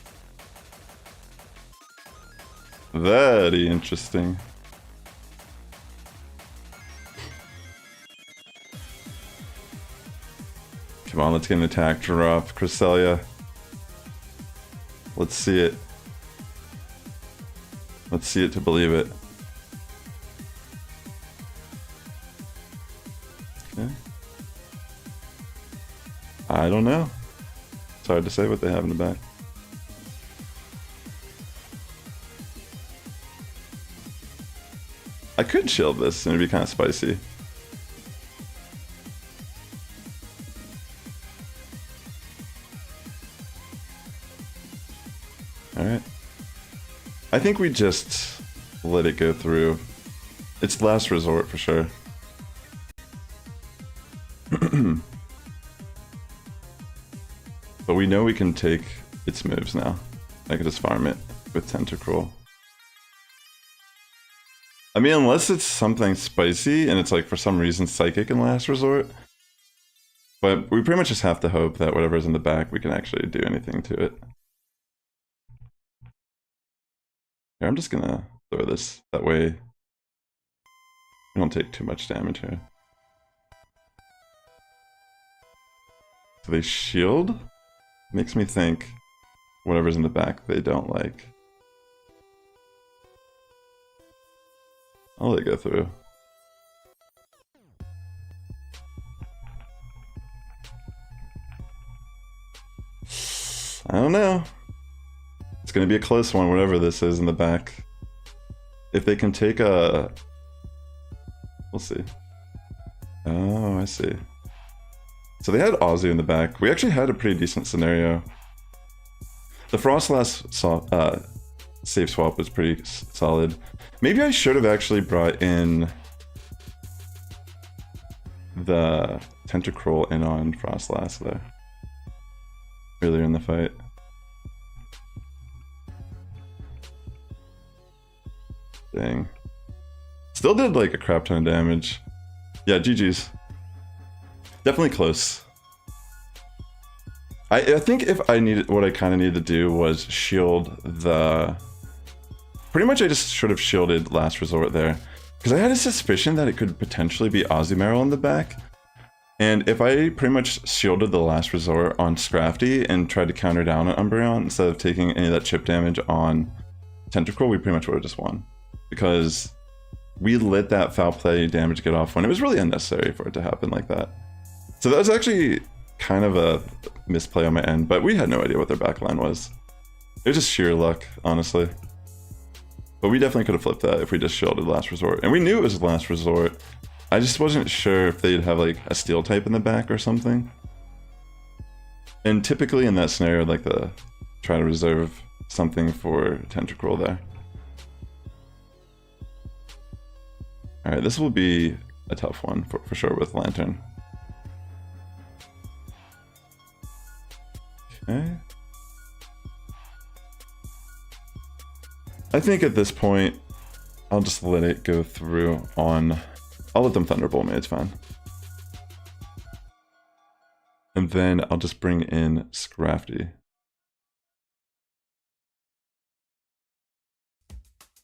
Very interesting. Come on, let's get an attack drop. Cresselia. Let's see it. Let's see it to believe it. Okay. I don't know. It's hard to say what they have in the back. I could shield this and it'd be kind of spicy. Alright. I think we just let it go through. It's last resort for sure. But we know we can take its moves now. I can just farm it with Tentacruel. I mean, unless it's something spicy and it's like for some reason psychic in last resort. But we pretty much just have to hope that whatever's in the back, we can actually do anything to it. Here, I'm just gonna throw this that way. We don't take too much damage here. So they shield? Makes me think whatever's in the back they don't like. I'll let it go through. I don't know. It's gonna be a close one, whatever this is in the back. If they can take a... We'll see. Oh, I see. So they had Azu in the back. We actually had a pretty decent scenario. The Frostlass safe swap was pretty solid. Maybe I should have actually brought in the Tentacruel in on Frostlass there. Earlier in the fight. Dang. Still did like a crap ton of damage. Yeah, GG's. Definitely close. I think if I needed, what I kind of needed to do was shield the... Pretty much I just should have shielded Last Resort there. Because I had a suspicion that it could potentially be Azumarill in the back. And if I pretty much shielded the Last Resort on Scrafty and tried to counter down on Umbreon instead of taking any of that chip damage on Tentacruel, we pretty much would have just won. Because we let that foul play damage get off when it was really unnecessary for it to happen like that. So that was actually kind of a misplay on my end, but we had no idea what their backline was. It was just sheer luck, honestly. But we definitely could have flipped that if we just shielded Last Resort. And we knew it was Last Resort. I just wasn't sure if they'd have like a steel type in the back or something. And typically in that scenario, like try to reserve something for Tentacruel there. Alright, this will be a tough one for sure with Lantern. Okay. I think at this point, I'll just let it go through on... I'll let them Thunderbolt me, it's fine. And then I'll just bring in Scrafty.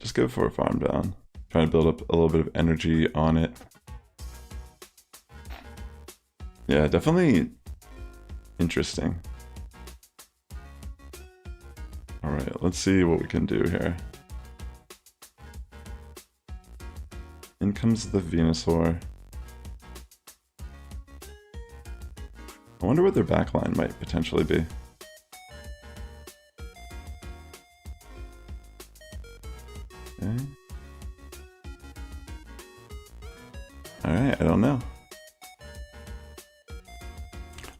Just go for a farm down. Try to build up a little bit of energy on it. Yeah, definitely interesting. Alright, let's see what we can do here. In comes the Venusaur. I wonder what their backline might potentially be. Okay. Alright, I don't know.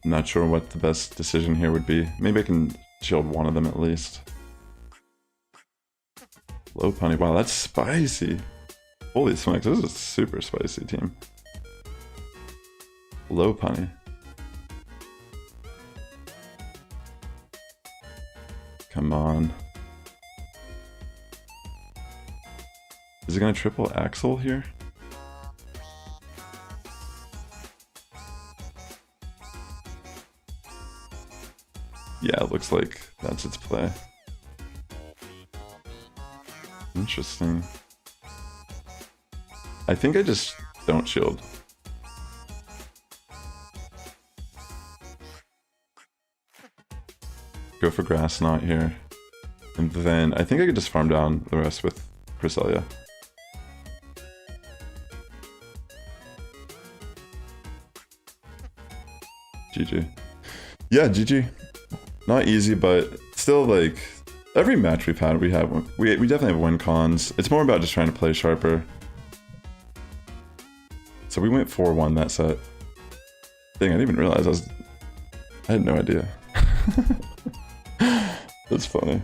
I'm not sure what the best decision here would be. Maybe I can shield one of them at least. Low punny. Wow, that's spicy. Holy smokes, this is a super spicy team. Low punny. Come on. Is it gonna triple Axel here? Yeah, it looks like that's its play. Interesting. I think I just don't shield. Go for Grass Knot here. And then I think I could just farm down the rest with Cresselia. GG. Yeah, GG. Not easy, but still, like, every match we've had, we definitely have win cons. It's more about just trying to play sharper. So we went 4-1 that set. Dang, I didn't even realize I had no idea. That's funny.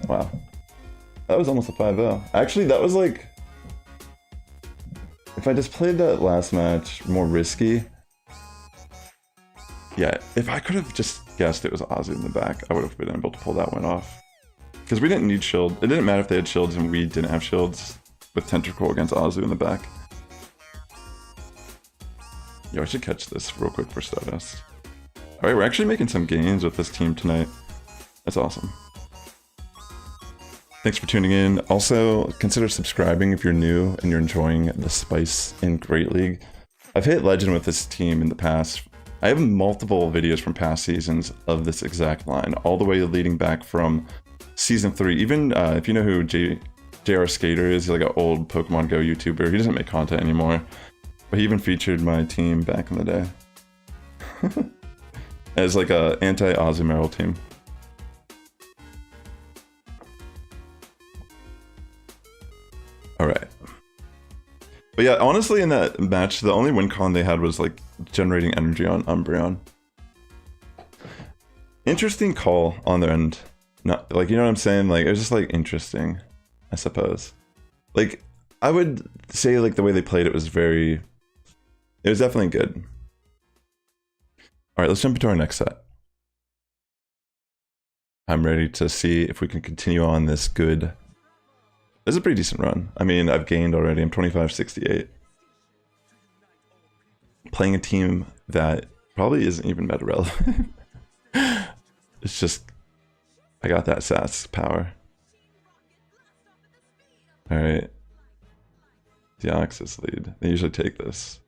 Wow. That was almost a 5-0. Actually, that was like... If I just played that last match more risky... Yeah, if I could have just guessed it was Azu in the back, I would have been able to pull that one off. Because we didn't need shield. It didn't matter if they had shields and we didn't have shields with Tentacruel against Azu in the back. Yo, I should catch this real quick for Stardust. Alright, we're actually making some gains with this team tonight. That's awesome. Thanks for tuning in. Also, consider subscribing if you're new and you're enjoying the spice in Great League. I've hit Legend with this team in the past. I have multiple videos from past seasons of this exact line, all the way leading back from Season 3. Even if you know who JR Skater is, he's like an old Pokemon Go YouTuber. He doesn't make content anymore, but he even featured my team back in the day. As like a anti-Azumarill team. Alright. But yeah, honestly in that match, the only win con they had was like generating energy on Umbreon. Interesting call on their end. Not like, you know what I'm saying? Like, it was just like interesting, I suppose. Like, I would say like the way they played it was it was definitely good. Alright, let's jump into our next set. I'm ready to see if we can continue on this good. This is a pretty decent run. I mean, I've gained already. I'm 25-68. Playing a team that probably isn't even meta relevant. It's just, I got that Sass power. Alright. Deoxys lead. They usually take this.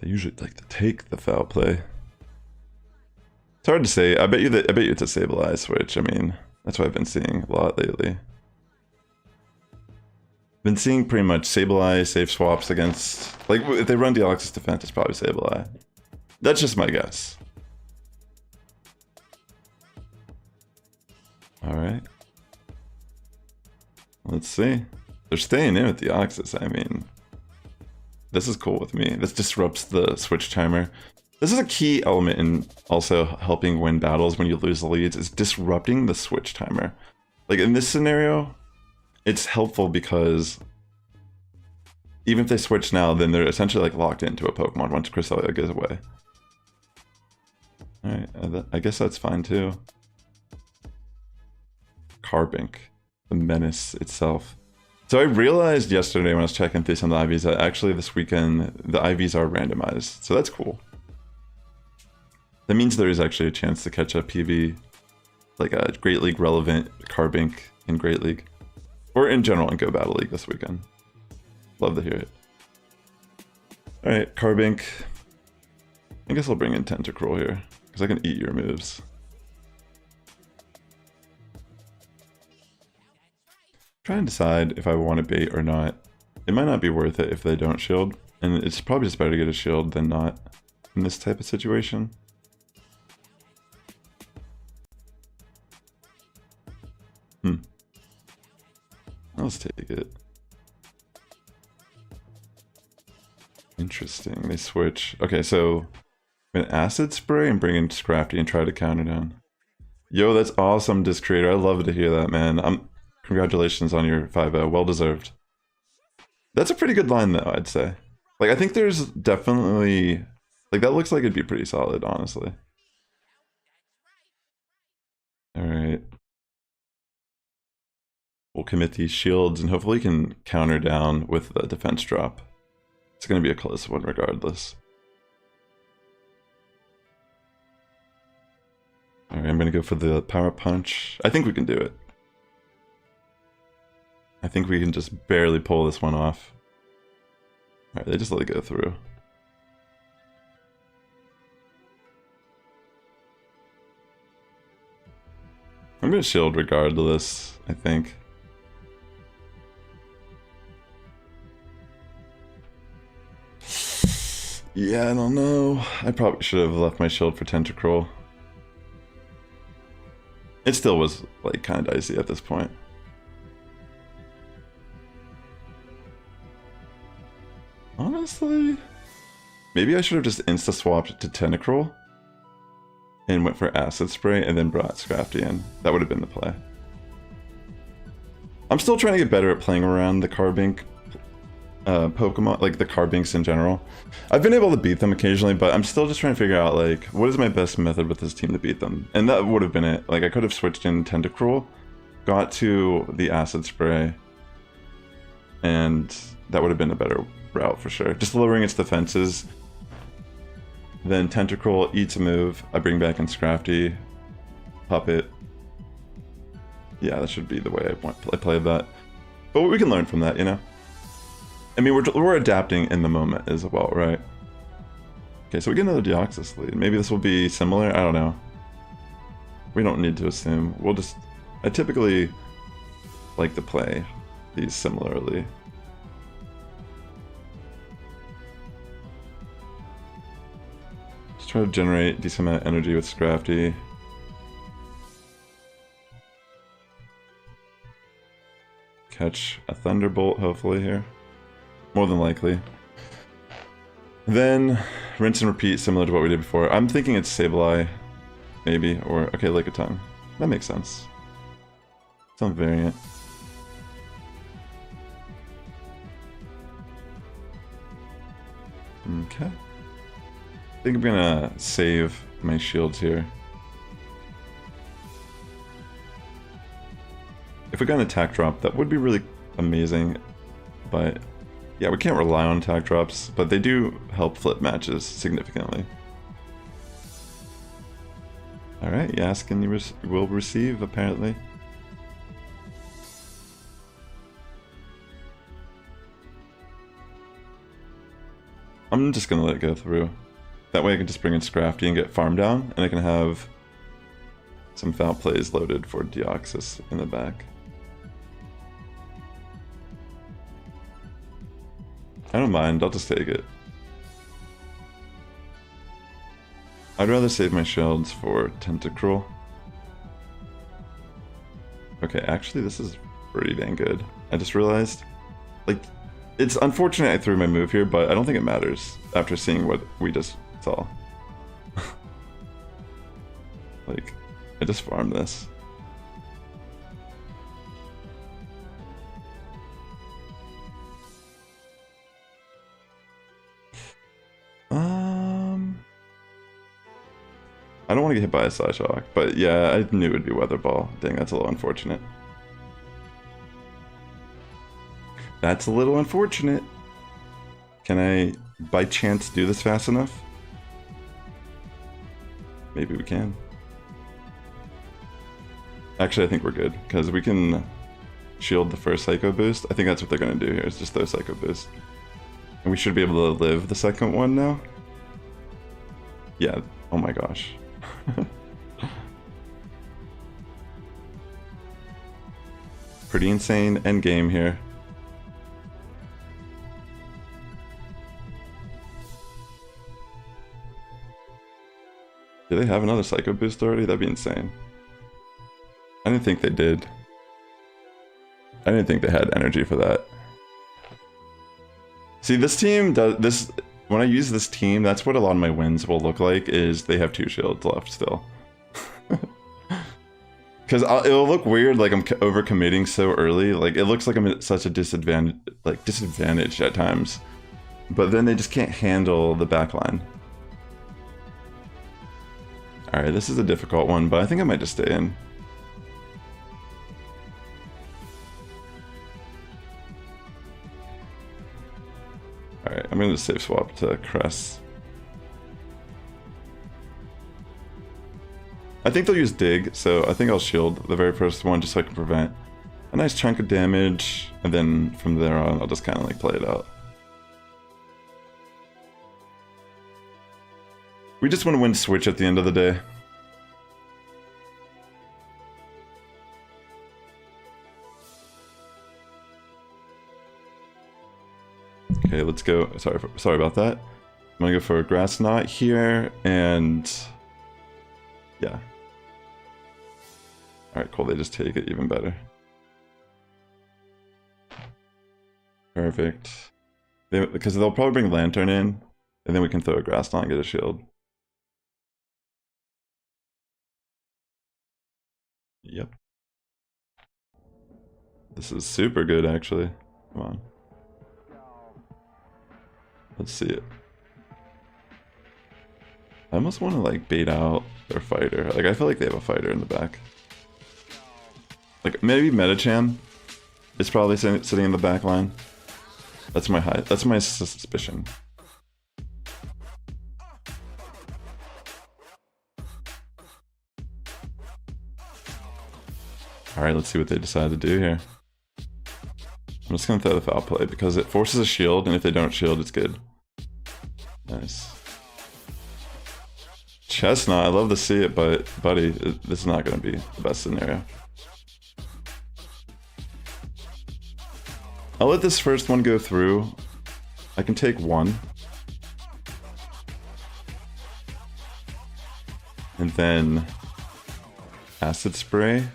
They usually like to take the foul play. It's hard to say. I bet you it's a Sableye switch. I mean, that's what I've been seeing a lot lately. Been seeing pretty much Sableye safe swaps against, like, if they run Deoxys defense, it's probably Sableye. That's just my guess. Alright. Let's see. They're staying in with Deoxys, I mean. This is cool with me. This disrupts the switch timer. This is a key element in also helping win battles when you lose the leads, is disrupting the switch timer. Like in this scenario, it's helpful because even if they switch now, then they're essentially like locked into a Pokemon once Cresselia goes away. Alright, I guess that's fine too. Carbink, the menace itself. So I realized yesterday when I was checking through some of the IVs that actually this weekend the IVs are randomized, so that's cool. That means there is actually a chance to catch a PV, like a Great League relevant Carbink in Great League. Or in general in Go Battle League this weekend. Love to hear it. Alright, Carbink. I guess I'll bring in Tentacruel here, because I can eat your moves. Try and decide if I want to bait or not. It might not be worth it if they don't shield, and it's probably just better to get a shield than not in this type of situation. Let's take it. Interesting, they switch. Okay, so I'm gonna Acid Spray and bring in Scrafty and try to counter down. Yo, that's awesome, Disc Creator. I love to hear that, man. Congratulations on your 5-0, well deserved. That's a pretty good line though, I'd say. Like, I think there's definitely, like, that looks like it'd be pretty solid, honestly. Alright. We'll commit these shields and hopefully can counter down with the defense drop. It's going to be a close one regardless. Alright, I'm going to go for the Power Punch. I think we can do it. I think we can just barely pull this one off. Alright, they just let it go through. I'm going to shield regardless, I think. Yeah, I don't know. I probably should have left my shield for Tentacruel. It still was, like, kind of dicey at this point. Honestly, maybe I should have just insta-swapped to Tentacruel and went for Acid Spray and then brought Scrafty in. That would have been the play. I'm still trying to get better at playing around the Carbink Pokemon, like the Carbinks in general. I've been able to beat them occasionally, but I'm still just trying to figure out, like, what is my best method with this team to beat them? And that would have been it. Like, I could have switched in Tentacruel, got to the Acid Spray, and that would have been a better route for sure. Just lowering its defenses. Then Tentacruel eats a move, I bring back in Scrafty, puppet. Yeah, that should be the way I play that. But we can learn from that, you know? I mean, we're adapting in the moment as well, right? Okay, so we get another Deoxys lead. Maybe this will be similar? I don't know. We don't need to assume. We'll just... I typically like to play these similarly. Just try to generate a decent amount of energy with Scrafty. Catch a Thunderbolt, hopefully, here. More than likely. Then, rinse and repeat, similar to what we did before. I'm thinking it's Sableye, maybe, or, okay, Lickitung. That makes sense. Some variant. Okay. I think I'm gonna save my shields here. If we got an attack drop, that would be really amazing, but yeah, we can't rely on attack drops, but they do help flip matches significantly. Alright, Yaskin you will receive, apparently. I'm just gonna let it go through. That way I can just bring in Scrafty and get farm down, and I can have some foul plays loaded for Deoxys in the back. I don't mind, I'll just take it. I'd rather save my shields for Tentacruel. Okay, actually this is pretty dang good. I just realized, like, it's unfortunate I threw my move here, but I don't think it matters after seeing what we just saw. Like, I just farmed this. I don't want to get hit by a Psyshock, but yeah, I knew it would be Weather Ball. Dang, that's a little unfortunate. That's a little unfortunate. Can I, by chance, do this fast enough? Maybe we can. Actually, I think we're good, because we can shield the first Psycho Boost. I think that's what they're going to do here, is just throw Psycho Boost. And we should be able to live the second one now. Yeah, oh my gosh. Pretty insane endgame here. Do they have another Psycho Boost already? That'd be insane. I didn't think they did. I didn't think they had energy for that. See, this team does this. When I use this team, that's what a lot of my wins will look like, is they have 2 shields left still. Because it'll look weird, like I'm overcommitting so early. Like, it looks like I'm at such a disadvantage at times. But then they just can't handle the backline. Alright, this is a difficult one, but I think I might just stay in. Alright, I'm gonna just save swap to Cress. I think they'll use Dig, so I think I'll shield the very first one just so I can prevent a nice chunk of damage, and then from there on I'll just kind of like play it out. We just want to win Switch at the end of the day. Okay, let's go. Sorry about that. I'm gonna go for a Grass Knot here, and yeah. Alright, cool, they just take it, even better. Perfect. Because they'll probably bring Lantern in, and then we can throw a Grass Knot and get a shield. Yep. This is super good, actually. Come on. Let's see it. I almost want to like bait out their fighter. Like, I feel like they have a fighter in the back. Like, maybe Metacham is probably sitting in the back line. That's my suspicion. Alright, let's see what they decide to do here. I'm just gonna throw the foul play because it forces a shield, and if they don't shield, it's good. Nice. Chestnut, I love to see it, but buddy, this is not gonna be the best scenario. I'll let this first one go through. I can take one. And then acid spray.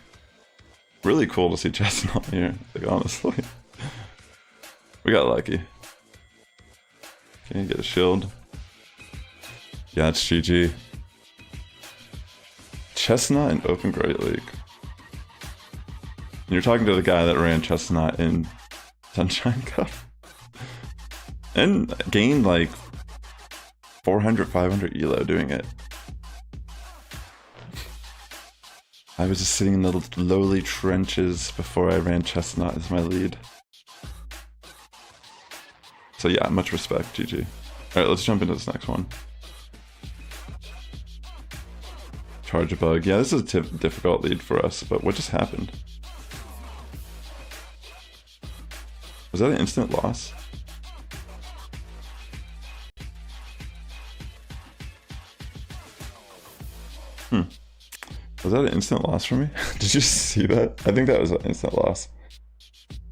Really cool to see Chestnut here, like honestly. We got lucky. Can you get a shield? Yeah, it's GG. Chestnut in Open Great League. And you're talking to the guy that ran Chestnut in Sunshine Cup. And gained like 400, 500 elo doing it. I was just sitting in the lowly trenches before I ran Chestnut as my lead. So yeah, much respect, GG. Alright, let's jump into this next one. Charge a bug. Yeah, this is a difficult lead for us, but what just happened? Was that an instant loss? Was that an instant loss for me? Did you see that? I think that was an instant loss.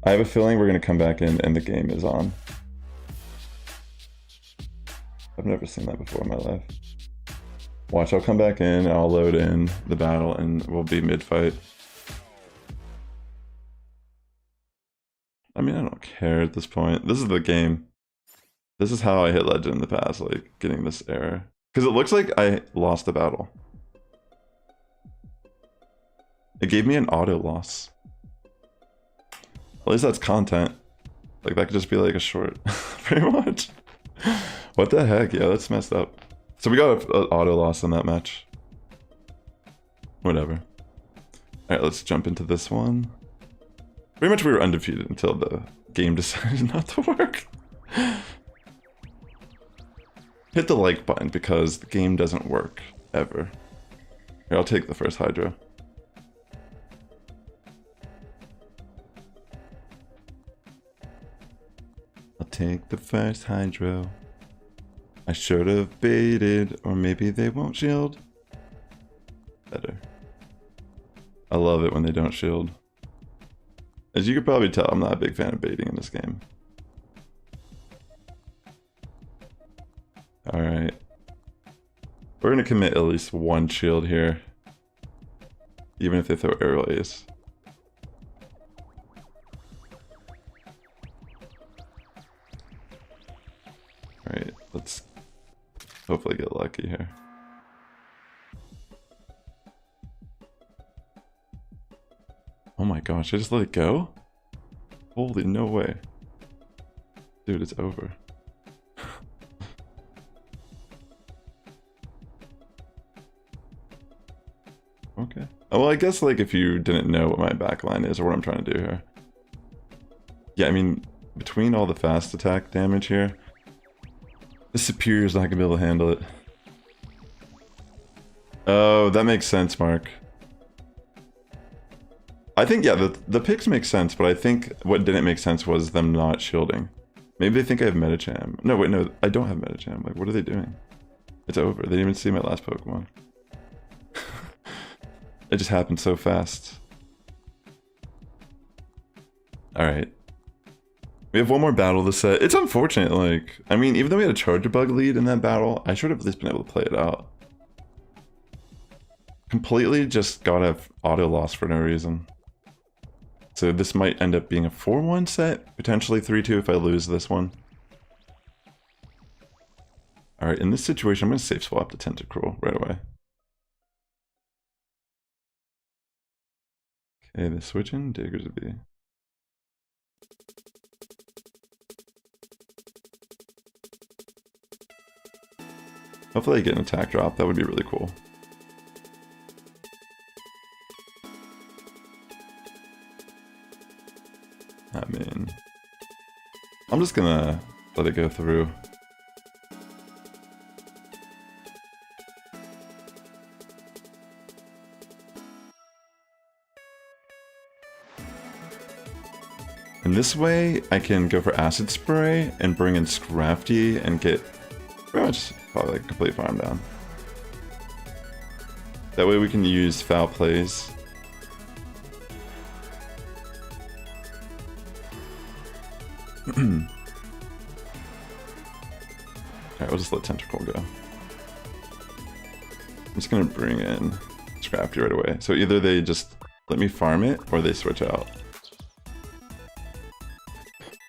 I have a feeling we're going to come back in and the game is on. I've never seen that before in my life. Watch, I'll come back in, I'll load in the battle, and we'll be mid-fight. I mean, I don't care at this point. This is the game. This is how I hit legend in the past, like, getting this error. Because it looks like I lost the battle. It gave me an auto loss. At least that's content. Like, that could just be like a short, pretty much. What the heck? Yeah, that's messed up. So we got an auto loss in that match. Whatever. Alright, let's jump into this one. Pretty much we were undefeated until the game decided not to work. Hit the like button because the game doesn't work, ever. Here, I'll take the first Hydro. I'll take the first Hydro. I should have baited, or maybe they won't shield. Better. I love it when they don't shield. As you could probably tell, I'm not a big fan of baiting in this game. Alright. We're gonna commit at least one shield here. Even if they throw aerial ace. Alright, let's hopefully get lucky here. Oh my gosh, I just let it go? Holy no way. Dude, it's over. Okay. Oh, well, I guess like if you didn't know what my backline is or what I'm trying to do here. Yeah, I mean, between all the fast attack damage here, the Superior's not gonna be able to handle it. Oh, that makes sense, Mark. I think, yeah, the picks make sense, but I think what didn't make sense was them not shielding. Maybe they think I have Medicham. No, wait, no, I don't have Medicham. Like, what are they doing? It's over. They didn't even see my last Pokemon. It just happened so fast. Alright. We have one more battle to set. It's unfortunate, like, I mean, even though we had a Charger Bug lead in that battle, I should have at least been able to play it out. Completely just got a auto loss for no reason. So this might end up being a 4-1 set, potentially 3-2 if I lose this one. Alright, in this situation, I'm going to safe swap to Tentacruel right away. Okay, the switch in Diggersby. Hopefully I get an attack drop, that would be really cool. I mean, I'm just gonna let it go through. And this way, I can go for Acid Spray and bring in Scrafty and get pretty much probably like complete farm down. That way we can use Foul Plays. Alright, we'll just let Tentacruel go. I'm just gonna bring in Scrafty right away. So either they just let me farm it or they switch out.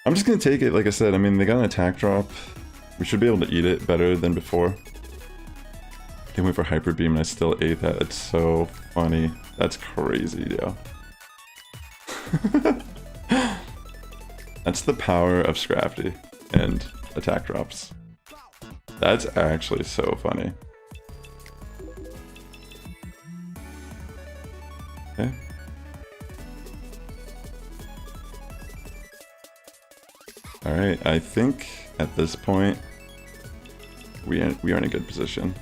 I'm just gonna take it, like I said. I mean, they got an attack drop. We should be able to eat it better than before. They went for Hyper Beam and I still ate that. It's so funny. That's crazy, yo. That's the power of Scrafty and attack drops. That's actually so funny. Okay. Alright, I think at this point we are in a good position.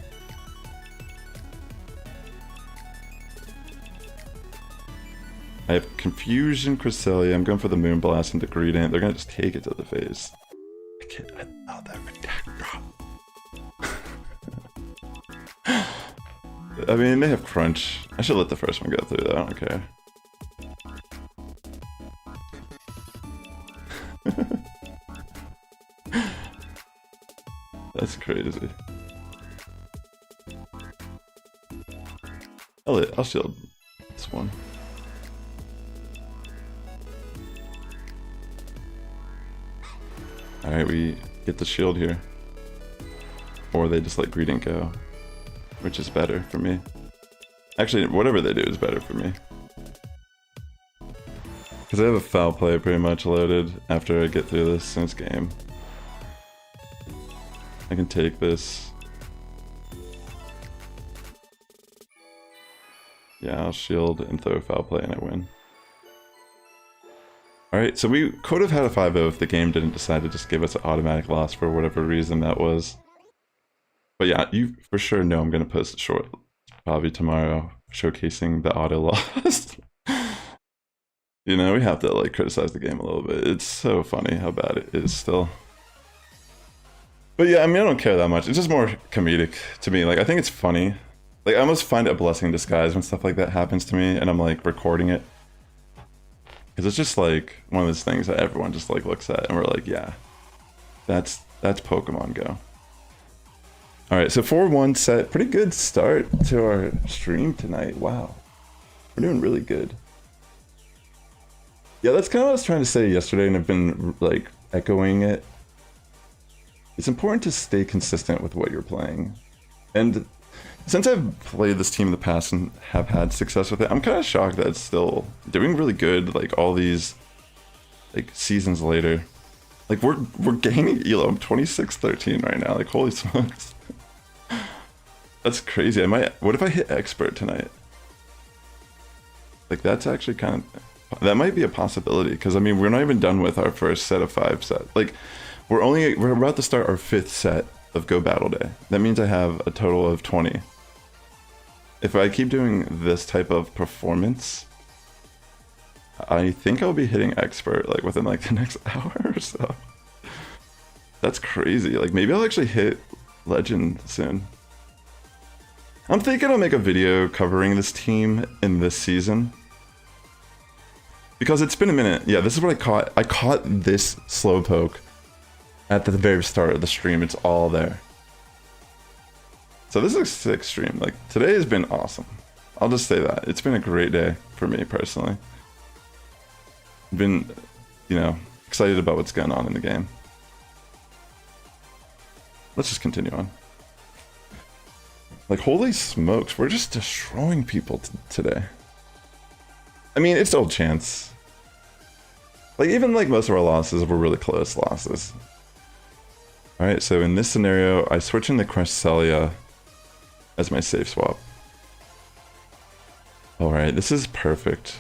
I have Confusion, Cresselia. I'm going for the Moonblast into Greedent. They're gonna just take it to the face. I can't allow that attack drop. I mean, they have Crunch. I should let the first one go through though, I don't care. That's crazy. I'll shield this one. Alright, we get the shield here. Or they just let Greedent go. Which is better for me. Actually, whatever they do is better for me. Because I have a Foul Play pretty much loaded after I get through this in this game. I can take this. Yeah, I'll shield and throw Foul Play and I win. Alright, so we could have had a 5-0 if the game didn't decide to just give us an automatic loss for whatever reason that was. But yeah, you for sure know I'm going to post a short probably tomorrow showcasing the auto loss. You know, we have to like criticize the game a little bit. It's so funny how bad it is still. But yeah, I mean, I don't care that much. It's just more comedic to me. Like, I think it's funny. Like, I almost find it a blessing in disguise when stuff like that happens to me and I'm like recording it. Because it's just like one of those things that everyone just like looks at and we're like, yeah, that's Pokemon Go. Alright, so 4-1 set. Pretty good start to our stream tonight. Wow. We're doing really good. Yeah, that's kind of what I was trying to say yesterday and I've been like echoing it. It's important to stay consistent with what you're playing. And since I've played this team in the past and have had success with it, I'm kind of shocked that it's still doing really good, like all these like seasons later. Like we're gaining elo. I'm 26-13 right now. Like holy smokes. That's crazy. What if I hit expert tonight? Like that's actually kind of, that might be a possibility because I mean we're not even done with our first set of 5 sets. Like we're about to start our 5th set of Go Battle Day. That means I have a total of 20. If I keep doing this type of performance, I think I'll be hitting expert like within like the next hour or so. That's crazy. Like maybe I'll actually hit legend soon. I'm thinking I'll make a video covering this team in this season. Because it's been a minute. Yeah, this is what I caught. I caught this Slowpoke at the very start of the stream. It's all there. So this is a sick stream. Like today has been awesome. I'll just say that. It's been a great day for me personally. I've been, you know, excited about what's going on in the game. Let's just continue on. Like holy smokes, we're just destroying people today. I mean, it's old chance. Like even like most of our losses were really close losses. Alright, so in this scenario, I switch in the Cresselia as my safe swap. Alright, this is perfect.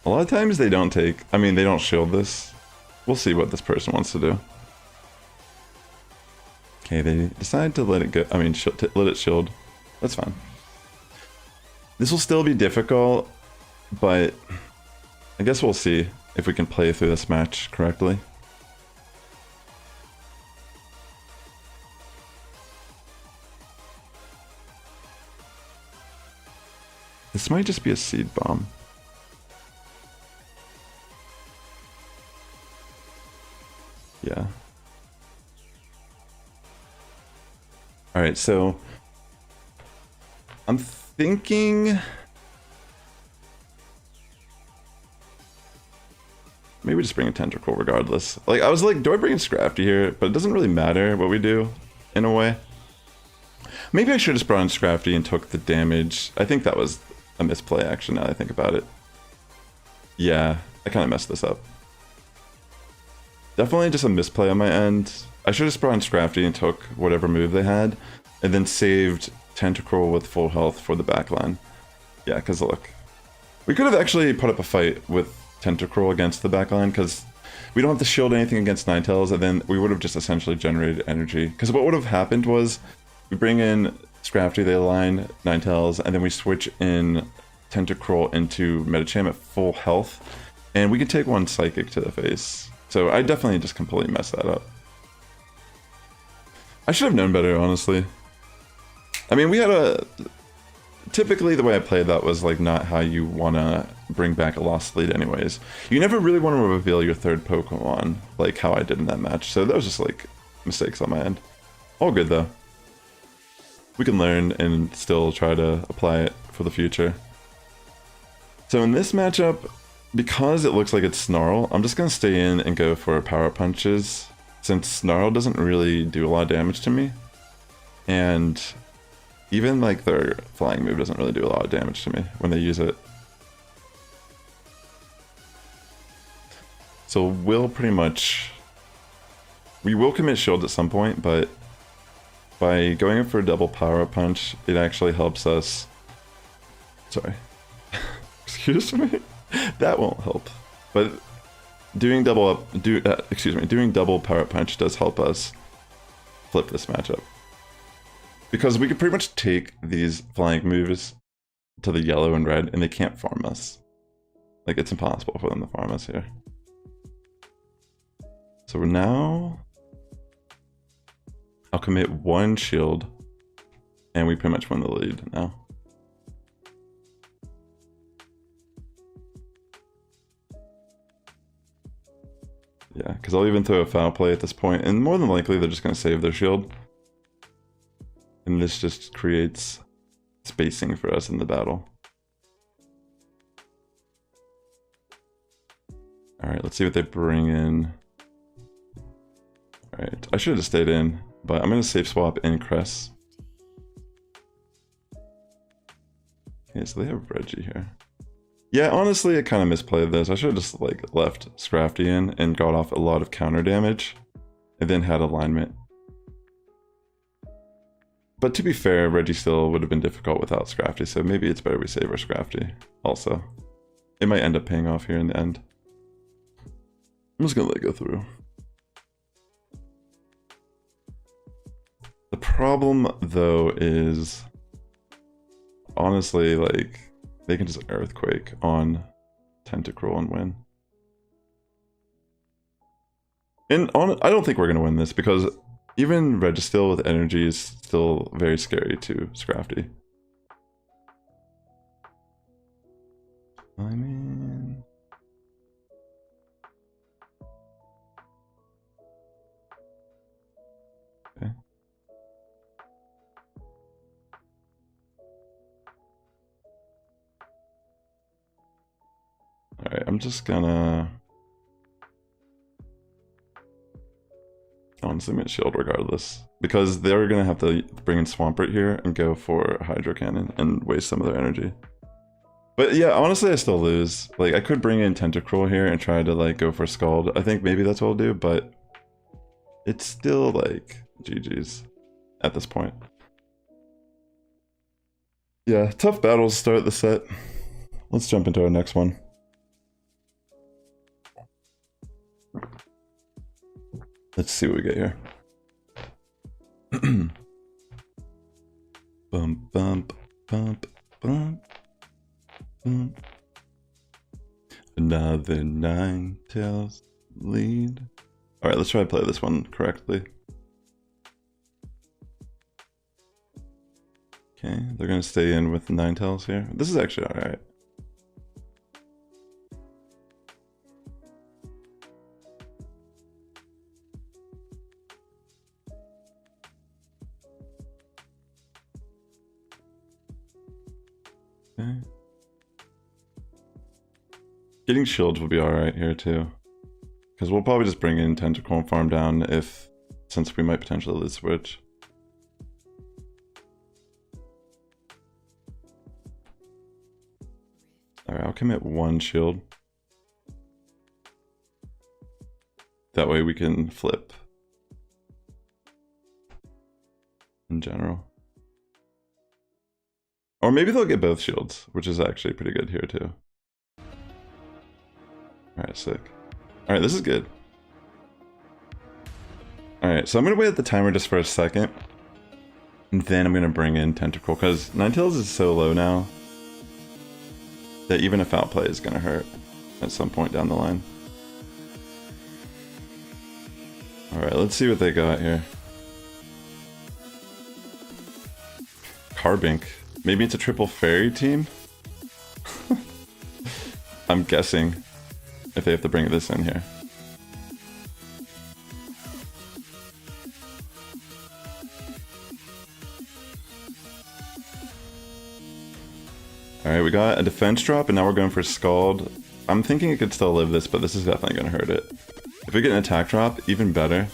A lot of times they don't take, I mean, they don't shield this. We'll see what this person wants to do. Okay, they decide to let it go. I mean, let it shield. That's fine. This will still be difficult, but I guess we'll see if we can play through this match correctly. This might just be a seed bomb. Yeah. Alright, so I'm thinking maybe we just bring a Tentacruel regardless. Like, I was like, do I bring a Scrafty here? But it doesn't really matter what we do, in a way. Maybe I should have just brought in Scrafty and took the damage. I think that was a misplay, actually, now that I think about it. Yeah, I kind of messed this up. Definitely just a misplay on my end. I should have just brought in Scrafty and took whatever move they had, and then saved Tentacruel with full health for the backline. Yeah, because look, we could have actually put up a fight with Tentacruel against the backline, because we don't have to shield anything against Ninetales, and then we would have just essentially generated energy. Because what would have happened was, we bring in Scrafty, they align Ninetales, and then we switch in Tentacruel into Medicham at full health, and we can take one Psychic to the face. So I definitely just completely messed that up. I should have known better, honestly. I mean, we had a... Typically, the way I played that was like not how you want to bring back a lost lead anyways. You never really want to reveal your third Pokemon, like how I did in that match. So that was just like mistakes on my end. All good though. We can learn and still try to apply it for the future. So in this matchup, because it looks like it's Snarl, I'm just going to stay in and go for Power Punches, since Snarl doesn't really do a lot of damage to me. And even like their flying move doesn't really do a lot of damage to me when they use it. So we'll pretty much... We will commit shield at some point, but by going in for a double Power Punch, it actually helps us... Sorry. Excuse me? That won't help. But doing double Power Punch does help us flip this matchup. Because we could pretty much take these flying moves to the yellow and red, and they can't farm us. Like, it's impossible for them to farm us here. So now I'll commit one shield, and we pretty much win the lead now. Yeah, because I'll even throw a foul play at this point, and more than likely they're just going to save their shield. And this just creates spacing for us in the battle. Alright, let's see what they bring in. Alright, I should have just stayed in, but I'm going to safe swap in Cress. Okay, so they have Reggie here. Yeah, honestly, I kind of misplayed this. I should have just like left Scrafty in and got off a lot of counter damage, and then had alignment. But to be fair, Reggie still would have been difficult without Scrafty, so maybe it's better we save our Scrafty also. It might end up paying off here in the end. I'm just gonna let it go through. The problem, though, is honestly, like, they can just Earthquake on Tentacruel and win. And I don't think we're gonna win this, because even Registil with energy is still very scary to Scrafty. I mean... Okay. Alright, I'm just gonna... Honestly, I'm gonna shield regardless, because they're gonna have to bring in Swampert here and go for Hydro Cannon and waste some of their energy. But yeah, honestly, I still lose. Like, I could bring in Tentacruel here and try to like go for Scald. I think maybe that's what I'll do, but it's still like GG's at this point. Yeah, tough battles start the set. Let's jump into our next one. Let's see what we get here. Bump, bump, bump, bump, bump. Another Ninetales lead. Alright, let's try to play this one correctly. Okay, they're gonna stay in with Ninetales here. This is actually alright. Okay. Getting shields will be alright here too. Because we'll probably just bring in Tentacruel and farm down since we might potentially lose switch. Alright, I'll commit one shield. That way we can flip. In general. Or maybe they'll get both shields, which is actually pretty good here too. Alright, sick. Alright, this is good. Alright, so I'm going to wait at the timer just for a second. And then I'm going to bring in Tentacruel, because Ninetales is so low now that even a foul play is going to hurt at some point down the line. Alright, let's see what they got here. Carbink. Maybe it's a triple fairy team? I'm guessing if they have to bring this in here. Alright, we got a defense drop and now we're going for Scald. I'm thinking it could still live this, but this is definitely going to hurt it. If we get an attack drop, even better.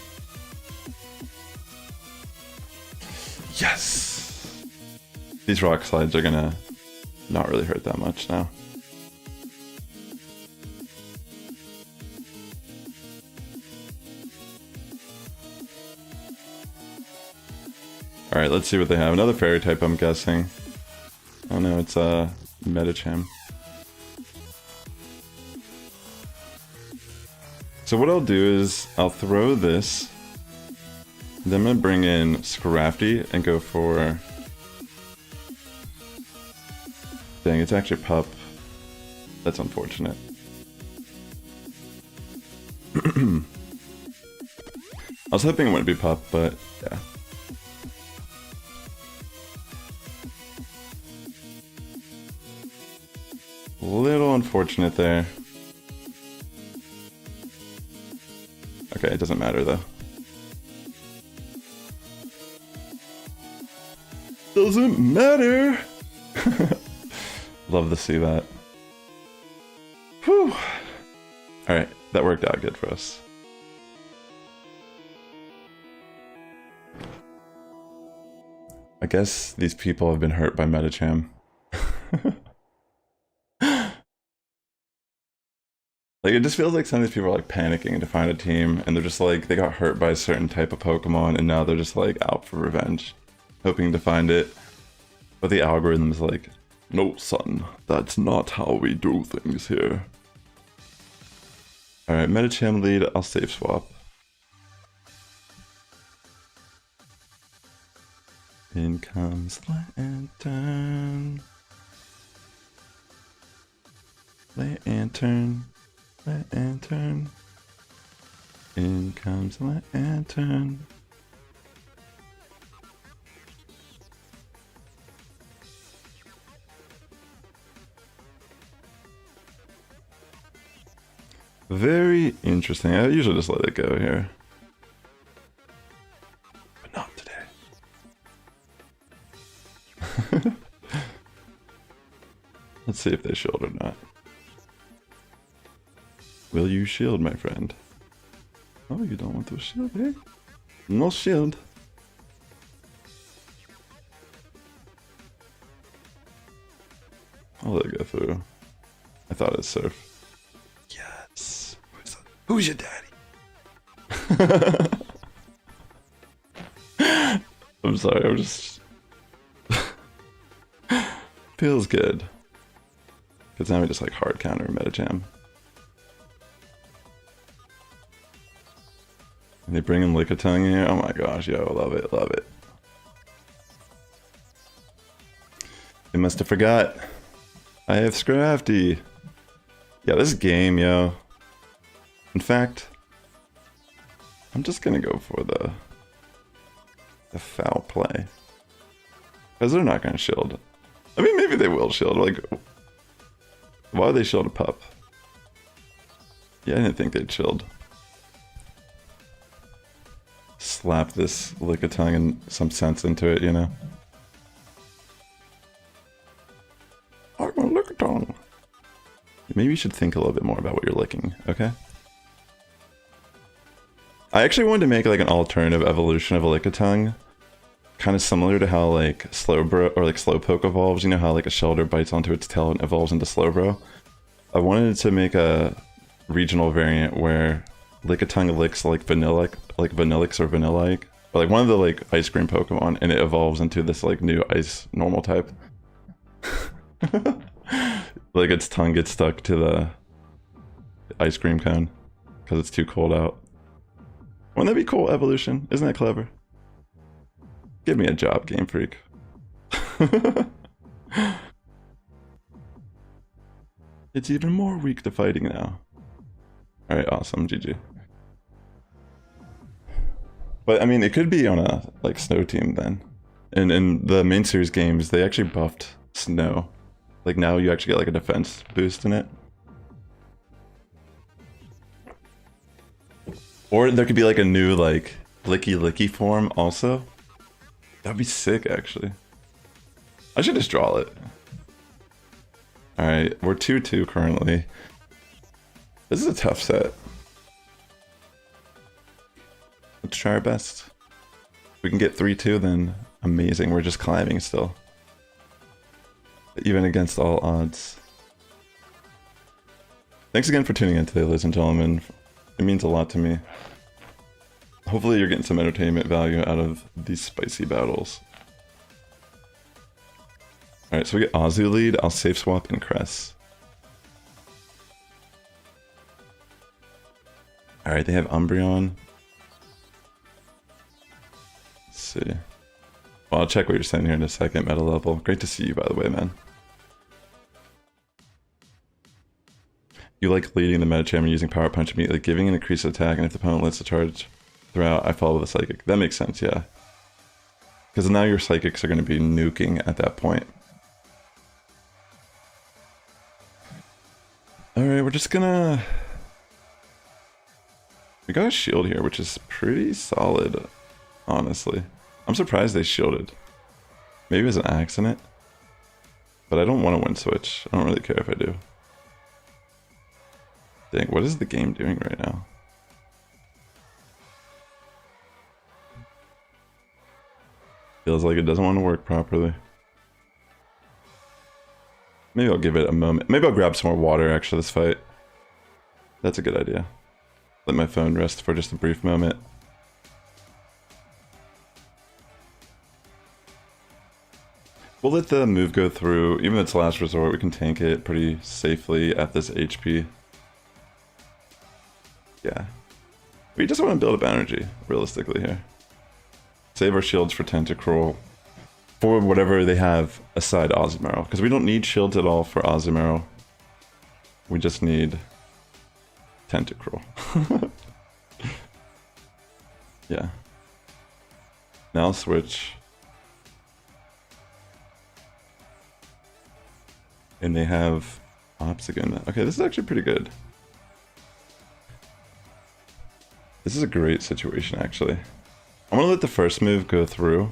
Yes! These rock slides are gonna not really hurt that much now. Alright, let's see what they have. Another fairy type, I'm guessing. Oh no, it's Medicham. So what I'll do is I'll throw this. Then I'm gonna bring in Scrafty and go for... Dang, it's actually Pup. That's unfortunate. I was hoping it wouldn't be Pup, but yeah. A little unfortunate there. Okay, it doesn't matter though. Doesn't matter! Love to see that. Whew. Alright, that worked out good for us. I guess these people have been hurt by Medicham. Like, it just feels like some of these people are like panicking to find a team, and they're just like, they got hurt by a certain type of Pokemon, and now they're just like out for revenge, hoping to find it. But the algorithm's like, no, son, that's not how we do things here. Alright, Medicham lead, I'll save swap. In comes Lantern. Lantern. Lantern. In comes Lantern. Very interesting. I usually just let it go here. But not today. Let's see if they shield or not. Will you shield, my friend? Oh, you don't want to shield, eh? No shield. I'll let it go through. I thought it'd surf. Yes. Who's your daddy? I'm sorry, I'm just... Feels good. Because now we just like hard counter Medicham. And they bring in Lickitung here. Oh my gosh, yo, love it, love it. They must have forgot. I have Scrafty. Yeah, this game, yo. In fact, I'm just gonna go for the foul play. Because they're not gonna shield. I mean, maybe they will shield. Like, why would they shield a pup? Yeah, I didn't think they'd shield. Slap this Lickitung and some sense into it, you know? I'm a Lickitung. Maybe you should think a little bit more about what you're licking, okay? I actually wanted to make like an alternative evolution of a Lickitung. Kind of similar to how like Slowbro or like Slowpoke evolves. You know how like a Shelter bites onto its tail and evolves into Slowbro? I wanted to make a regional variant where Lickitung licks like Vanillix or Vanillite. Or like one of the like ice cream Pokemon, and it evolves into this like new ice normal type. Like its tongue gets stuck to the ice cream cone because it's too cold out. Wouldn't that be cool evolution? Isn't that clever? Give me a job, Gamefreak. It's even more weak to fighting now. Alright, awesome, GG. But I mean, it could be on a like snow team then. And in the main series games, they actually buffed snow. Like now you actually get like a defense boost in it. Or there could be like a new like Licky form also. That'd be sick actually. I should just draw it. Alright, we're 2-2 currently. This is a tough set. Let's try our best. If we can get 3-2 then amazing, we're just climbing still. Even against all odds. Thanks again for tuning in today, ladies and gentlemen. It means a lot to me. Hopefully you're getting some entertainment value out of these spicy battles. Alright, so we get Azu lead. I'll safe swap and Cress. Alright, they have Umbreon. Let's see. Well, I'll check what you're saying here in a second, meta level. Great to see you, by the way, man. You like leading the meta champion using Power Punch immediately, giving an increased attack, and if the opponent lets the charge throughout, I follow the Psychic. That makes sense, yeah. Because now your Psychics are going to be nuking at that point. Alright, we're just gonna... We got a shield here, which is pretty solid, honestly. I'm surprised they shielded. Maybe it was an accident. But I don't want to win switch. I don't really care if I do. Dang, what is the game doing right now? Feels like it doesn't want to work properly. Maybe I'll give it a moment. Maybe I'll grab some more water actually this fight. That's a good idea. Let my phone rest for just a brief moment. We'll let the move go through. Even if it's last resort, we can tank it pretty safely at this HP. Yeah. We just want to build up energy, realistically, here. Save our shields for Tentacruel. For whatever they have aside Ozumaro. Because we don't need shields at all for Ozumaro. We just need Tentacruel. Yeah. Now I'll switch. And they have Obsidian. Okay, this is actually pretty good. This is a great situation, actually. I'm gonna let the first move go through.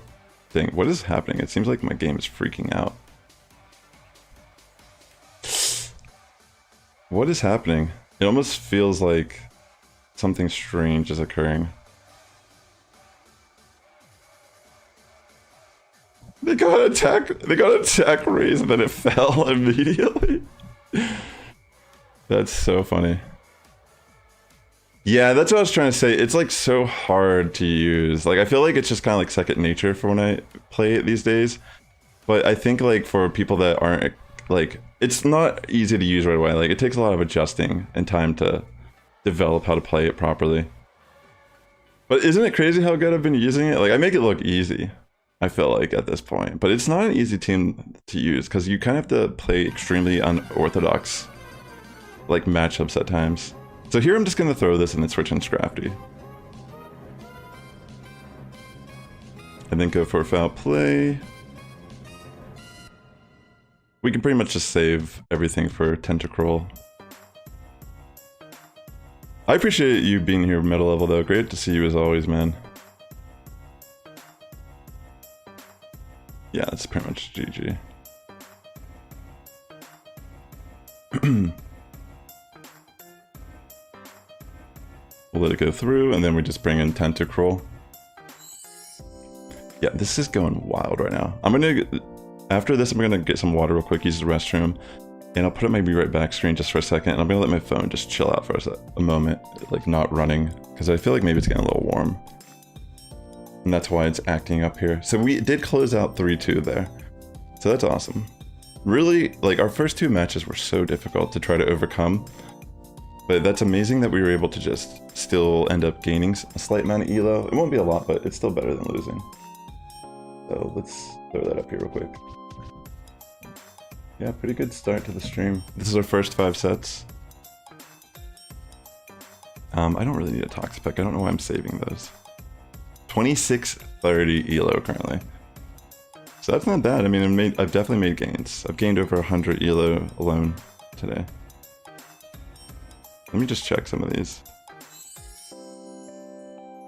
Dang, what is happening? It seems like my game is freaking out. What is happening? It almost feels like something strange is occurring. They got attack raised, and then it fell immediately. That's so funny. Yeah, that's what I was trying to say. It's like so hard to use. Like I feel like it's just kind of like second nature for when I play it these days. But I think like for people that aren't like, it's not easy to use right away. Like it takes a lot of adjusting and time to develop how to play it properly. But isn't it crazy how good I've been using it? Like, I make it look easy, I feel like, at this point. But it's not an easy team to use, because you kind of have to play extremely unorthodox, like, matchups at times. So here I'm just going to throw this and then switch in Scrafty. And then go for a foul play. We can pretty much just save everything for Tentacruel. I appreciate you being here middle level though. Great to see you as always, man. Yeah, that's pretty much GG. We'll let it go through and then we just bring in Tentacruel. Yeah, this is going wild right now. After this I'm gonna get some water real quick, use the restroom. And I'll put up my be right back screen just for a second, and I'm gonna let my phone just chill out for a moment, like not running, because I feel like maybe it's getting a little warm. And that's why it's acting up here. So we did close out 3-2 there. So that's awesome. Really, like our first 2 matches were so difficult to try to overcome. But that's amazing that we were able to just still end up gaining a slight amount of elo. It won't be a lot, but it's still better than losing. So let's throw that up here real quick. Yeah, pretty good start to the stream. This is our first 5 sets. I don't really need a tox pick. I don't know why I'm saving those. 2630 elo currently. So that's not bad. I mean, I've definitely made gains. I've gained over 100 elo alone today. Let me just check some of these. Do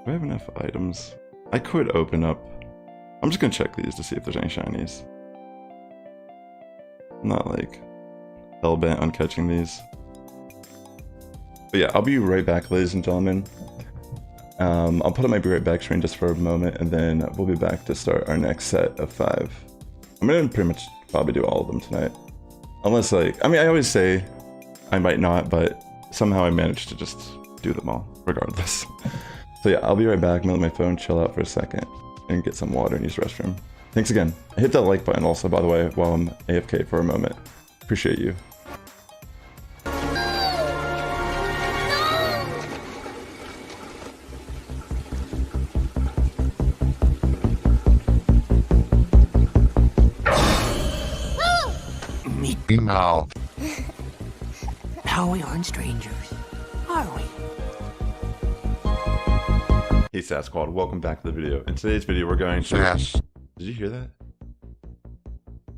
I have enough items? I could open up. I'm just gonna check these to see if there's any shinies. I'm not like hell-bent on catching these. But yeah, I'll be right back, ladies and gentlemen. I'll put up my be right back screen just for a moment, and then we'll be back to start our next set of 5. I'm gonna pretty much probably do all of them tonight. Unless like, I mean, I always say I might not, but somehow I managed to just do them all, regardless. So yeah, I'll be right back. I'm gonna let my phone chill out for a second and get some water and use the restroom. Thanks again. Hit that like button also, by the way, while I'm AFK for a moment. Appreciate you. Meet me now. Now we aren't strangers, are we? Hey Sass Squad, welcome back to the video. In today's video we're going to... Sass. Did you hear that?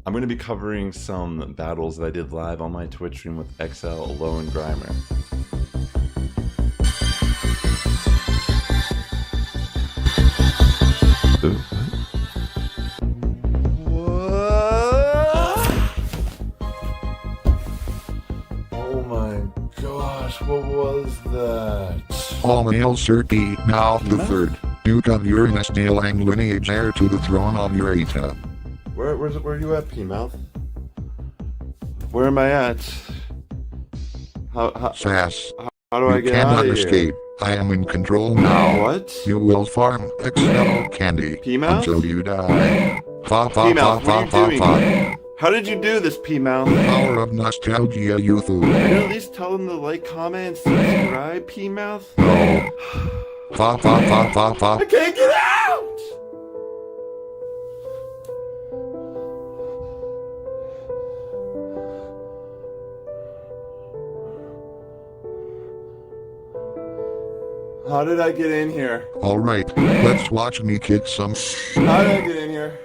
I'm going to be covering some battles that I did live on my Twitch stream with XL, Low, and Grimer. Ooh, what? Oh my gosh, what was that? All male Sir D, now the third. Duke of Uranus male and lineage heir to the throne of Geeta. Where are you at, P-Mouth? Where am I at? Sass. How do I get You out cannot of here? escape. I am in control now. What? You will farm XL candy P-Mouth? until you die. Fa fa fa P-Mouth, fa what are you fa doing? fa. How did you do this, P-Mouth? Power of nostalgia, you fool. Can you at least tell them to like, comment, and subscribe, P-Mouth? No. Fa fa fa fa fa. I can't get out! How did I get in here? Alright, let's watch me kick some How did I get in here?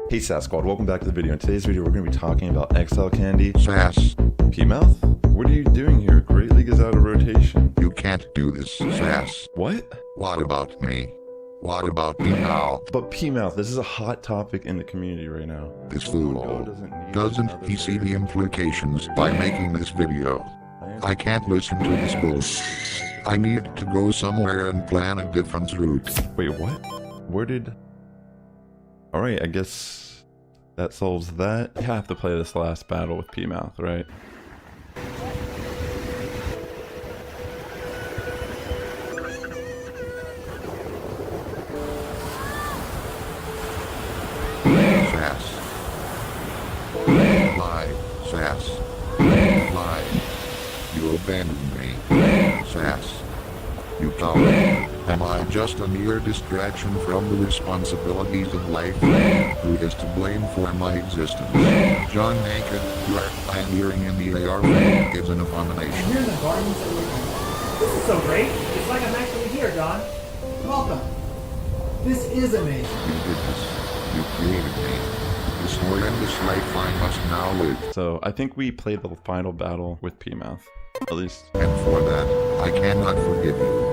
Hey Sass Squad, welcome back to the video. In today's video we're going to be talking about XL Candy. Sass. P-Mouth? What are you doing here? Great League is out of rotation. You can't do this, Sass. What? What about me? What about me now? But P-Mouth, this is a hot topic in the community right now. This fool. Doesn't he see the implications by making this video? I can't listen to this bullshit. I need to go somewhere and plan a different route. Wait, what? Where did... Alright, I guess that solves that. I have to play this last battle with P-Mouth, right? Sass. Lie. Sass. Lie. You abandoned me. Sass. You coward. Am I just a mere distraction from the responsibilities of life? Who is to blame for my existence? John Naked, your pioneering in the AR field is an abomination. And here's the gardens that we're This is so great. It's like I'm actually here, John. Welcome. This is amazing. You did this. You created me. This horrendous life I must now live. So I think we played the final battle with P-Mouth, at least. And for that, I cannot forgive you.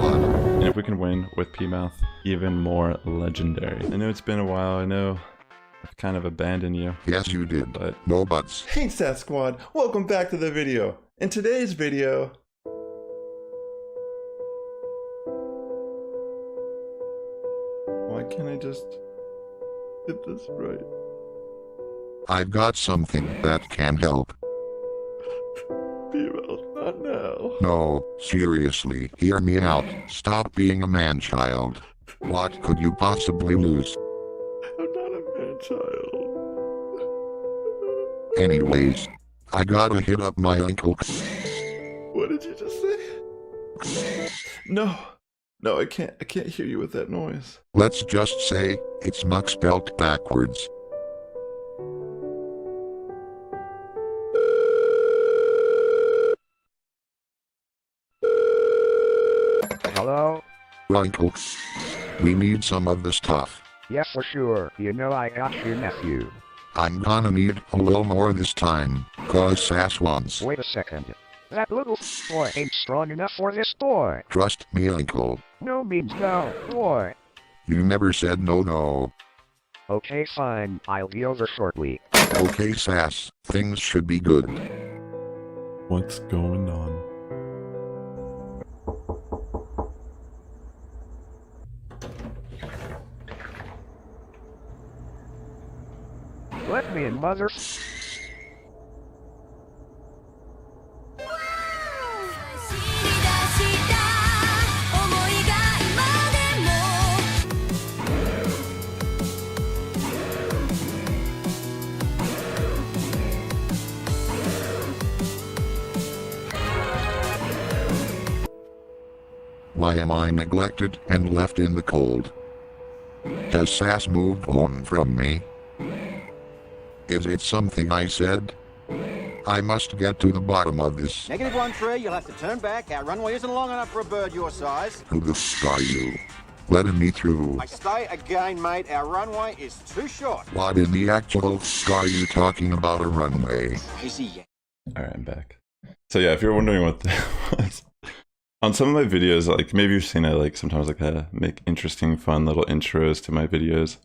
One. And if we can win with P-Mouth, even more legendary. I know it's been a while, I know I've kind of abandoned you. Yes, you did. But no buts. hey Sass Squad, welcome back to the video. In today's video, why can't I just get this right? I've got something that can help. P-Mouth, not now. No, seriously, hear me out. Stop being a man-child. What could you possibly lose? I'm not a man-child. Anyways, I gotta hit up my uncle. What did you just say? No, I can't hear you with that noise. Let's just say, it's Muck spelt backwards. Hello? Uncle, we need some of the stuff. Yes, for sure. You know I got your nephew. I'm gonna need a little more this time, cause Sass wants. Wait a second. That little boy ain't strong enough for this toy. Trust me, Uncle. No means no, boy. You never said no. Okay, fine. I'll be over shortly. Okay, Sass, things should be good. What's going on? Let me in, mother. Why am I neglected and left in the cold? Has Sass moved on from me? Is it something I said? I must get to the bottom of this. -13, you'll have to turn back. Our runway isn't long enough for a bird your size. Who the f are you? Letting me through. I say again, mate, our runway is too short. What in the actual f are you talking about a runway? Crazy. Alright, I'm back. So yeah, if you're wondering what that was, on some of my videos, like maybe you've seen it, like sometimes like I make interesting, fun little intros to my videos.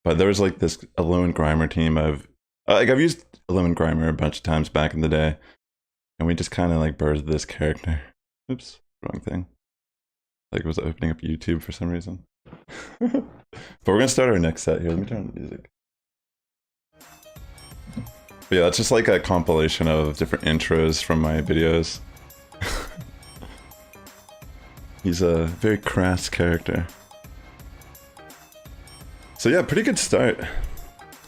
But there was like this Alone Grimer team I've used Alone Grimer a bunch of times back in the day. And we just kind of like birthed this character. Oops, wrong thing. Like it was opening up YouTube for some reason. But we're gonna start our next set here. Let me turn on the music. But yeah, that's just like a compilation of different intros from my videos. He's a very crass character. So yeah, pretty good start.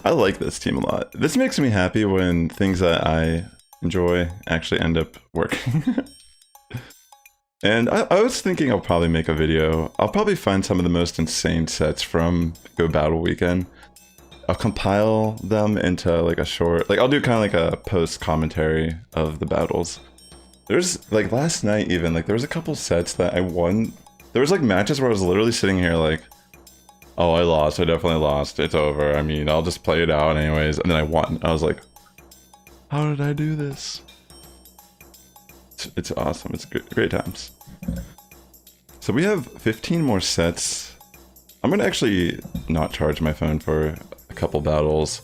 I like this team a lot. This makes me happy when things that I enjoy actually end up working. And I was thinking I'll probably make a video. I'll probably find some of the most insane sets from Go Battle Weekend. I'll compile them into like a short, like I'll do kind of like a post commentary of the battles. There's like last night even, like there was a couple sets that I won. There was like matches where I was literally sitting here like, oh, I lost, I definitely lost, it's over. I mean, I'll just play it out anyways. And then I won. I was like, how did I do this? It's awesome, it's great times. So we have 15 more sets. I'm gonna actually not charge my phone for a couple battles,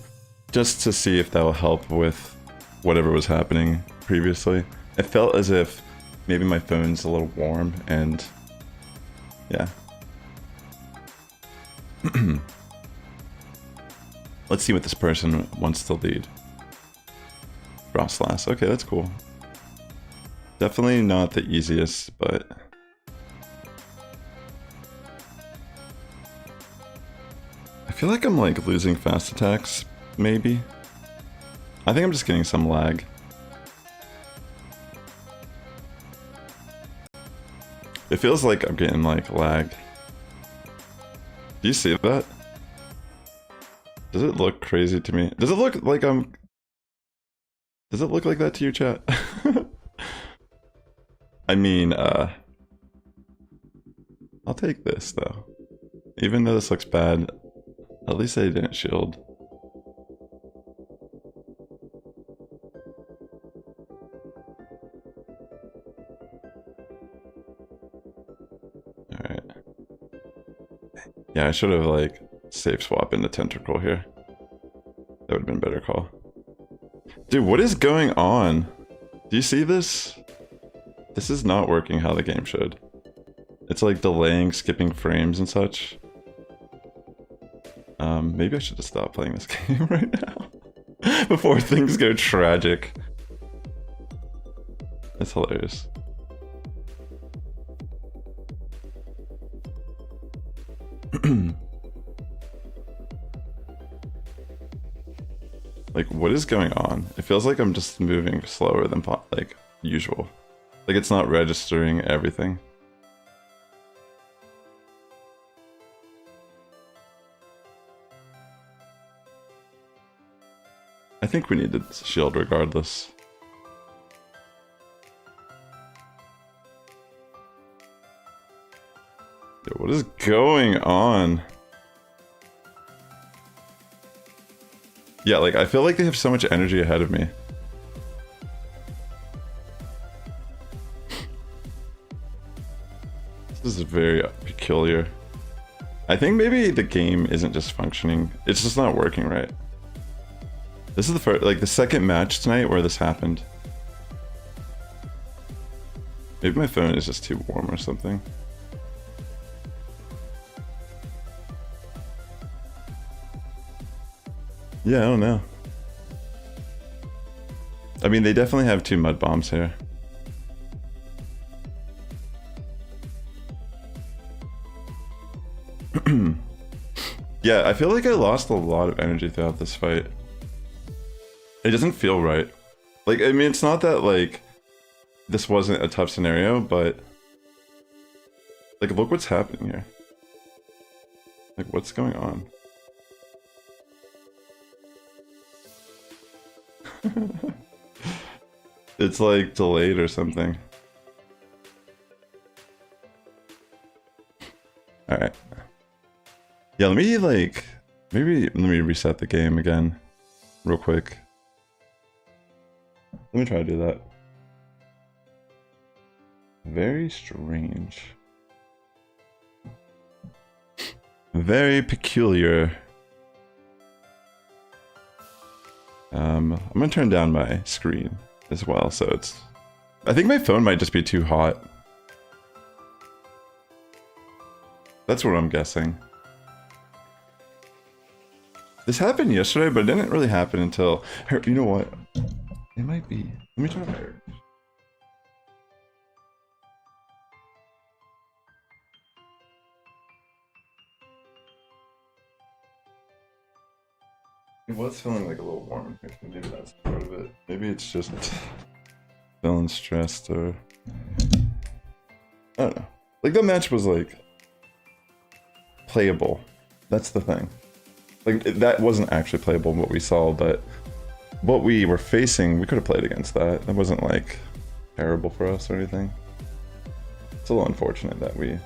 just to see if that will help with whatever was happening previously. It felt as if maybe my phone's a little warm and yeah. Let's see what this person wants to lead. Frostlass, okay, that's cool. Definitely not the easiest, but I feel like I'm like losing fast attacks, maybe. I think I'm just getting some lag. It feels like I'm getting like lag. Do you see that? Does it look crazy to me? Does it look like I'm... Does it look like that to you, chat? I mean, I'll take this though. Even though this looks bad, at least I didn't shield. Alright. Yeah, I should have like safe swap into Tentacruel here. That would have been a better call. Dude, what is going on? Do you see this? This is not working how the game should. It's like delaying, skipping frames and such. Maybe I should just stop playing this game right now. Before things go tragic. That's hilarious. Like, what is going on? It feels like I'm just moving slower than like usual. Like it's not registering everything. I think we need to shield regardless. Dude, what is going on? Yeah, like I feel like they have so much energy ahead of me. This is very peculiar. I think maybe the game isn't just functioning. It's just not working right. This is the first, like the second match tonight where this happened. Maybe my phone is just too warm or something. Yeah, I don't know. I mean, they definitely have 2 mud bombs here. Yeah, I feel like I lost a lot of energy throughout this fight. It doesn't feel right. Like, I mean, it's not that, like, this wasn't a tough scenario, but... Like, look what's happening here. Like, what's going on? It's, like, delayed or something. Alright. Yeah, let me, like... Maybe let me reset the game again. Real quick. Let me try to do that. Very strange. Very peculiar. I'm gonna turn down my screen as well, so it's... I think my phone might just be too hot. That's what I'm guessing. This happened yesterday, but it didn't really happen until... You know what? It might be... Let me try my... It was feeling like a little warm in here, so maybe that's part of it. Maybe it's just feeling stressed or... I don't know. Like, the match was, like... playable. That's the thing. Like, that wasn't actually playable in what we saw, but... what we were facing, we could have played against that. That wasn't, like, terrible for us or anything. It's a little unfortunate that we...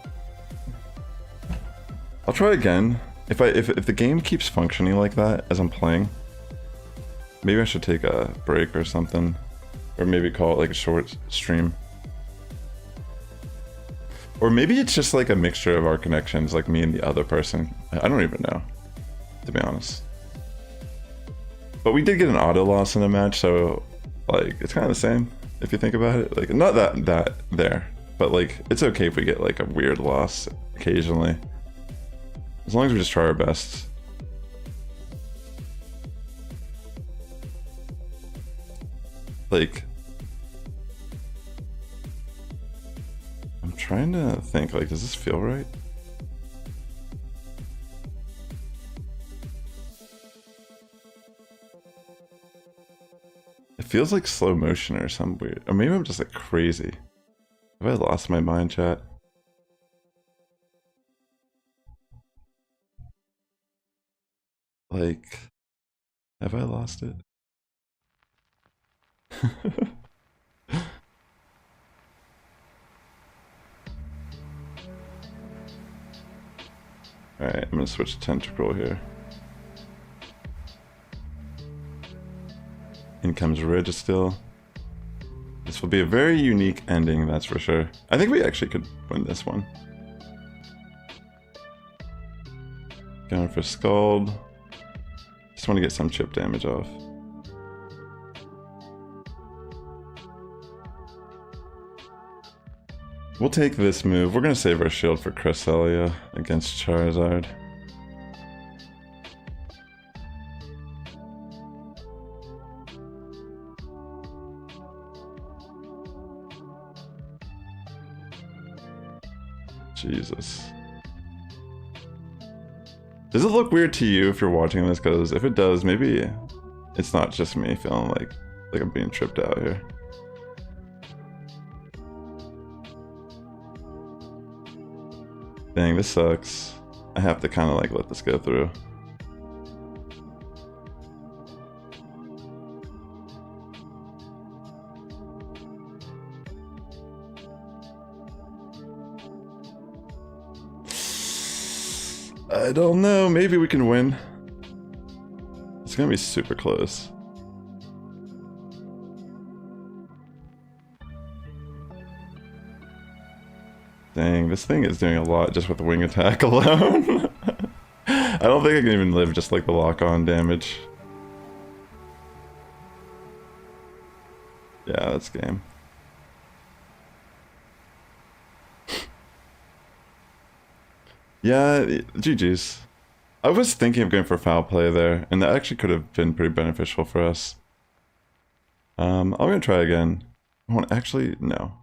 I'll try again. If the game keeps functioning like that as I'm playing, maybe I should take a break or something. Or maybe call it like a short stream. Or maybe it's just like a mixture of our connections, like me and the other person. I don't even know, to be honest. But we did get an auto loss in the match, so like it's kind of the same if you think about it. Like not that there, but like it's okay if we get like a weird loss occasionally. As long as we just try our best. Like, I'm trying to think, like, does this feel right? It feels like slow motion or some weird, or maybe I'm just like crazy. Have I lost my mind, chat? Like, have I lost it? Alright, I'm gonna switch to Tentacruel here. In comes Registill. This will be a very unique ending, that's for sure. I think we actually could win this one. Going for Scald. Just want to get some chip damage off. We'll take this move. We're going to save our shield for Cresselia against Charizard. Jesus. Does it look weird to you if you're watching this? Because if it does, maybe it's not just me feeling like I'm being tripped out here. Dang, this sucks. I have to kind of like let this go through. I don't know, maybe we can win. It's gonna be super close. Dang, this thing is doing a lot just with the wing attack alone. I don't think I can even live just like the lock-on damage. Yeah, that's game. Yeah, GG's. I was thinking of going for foul play there, and that actually could have been pretty beneficial for us. I'm gonna try again. Actually, no.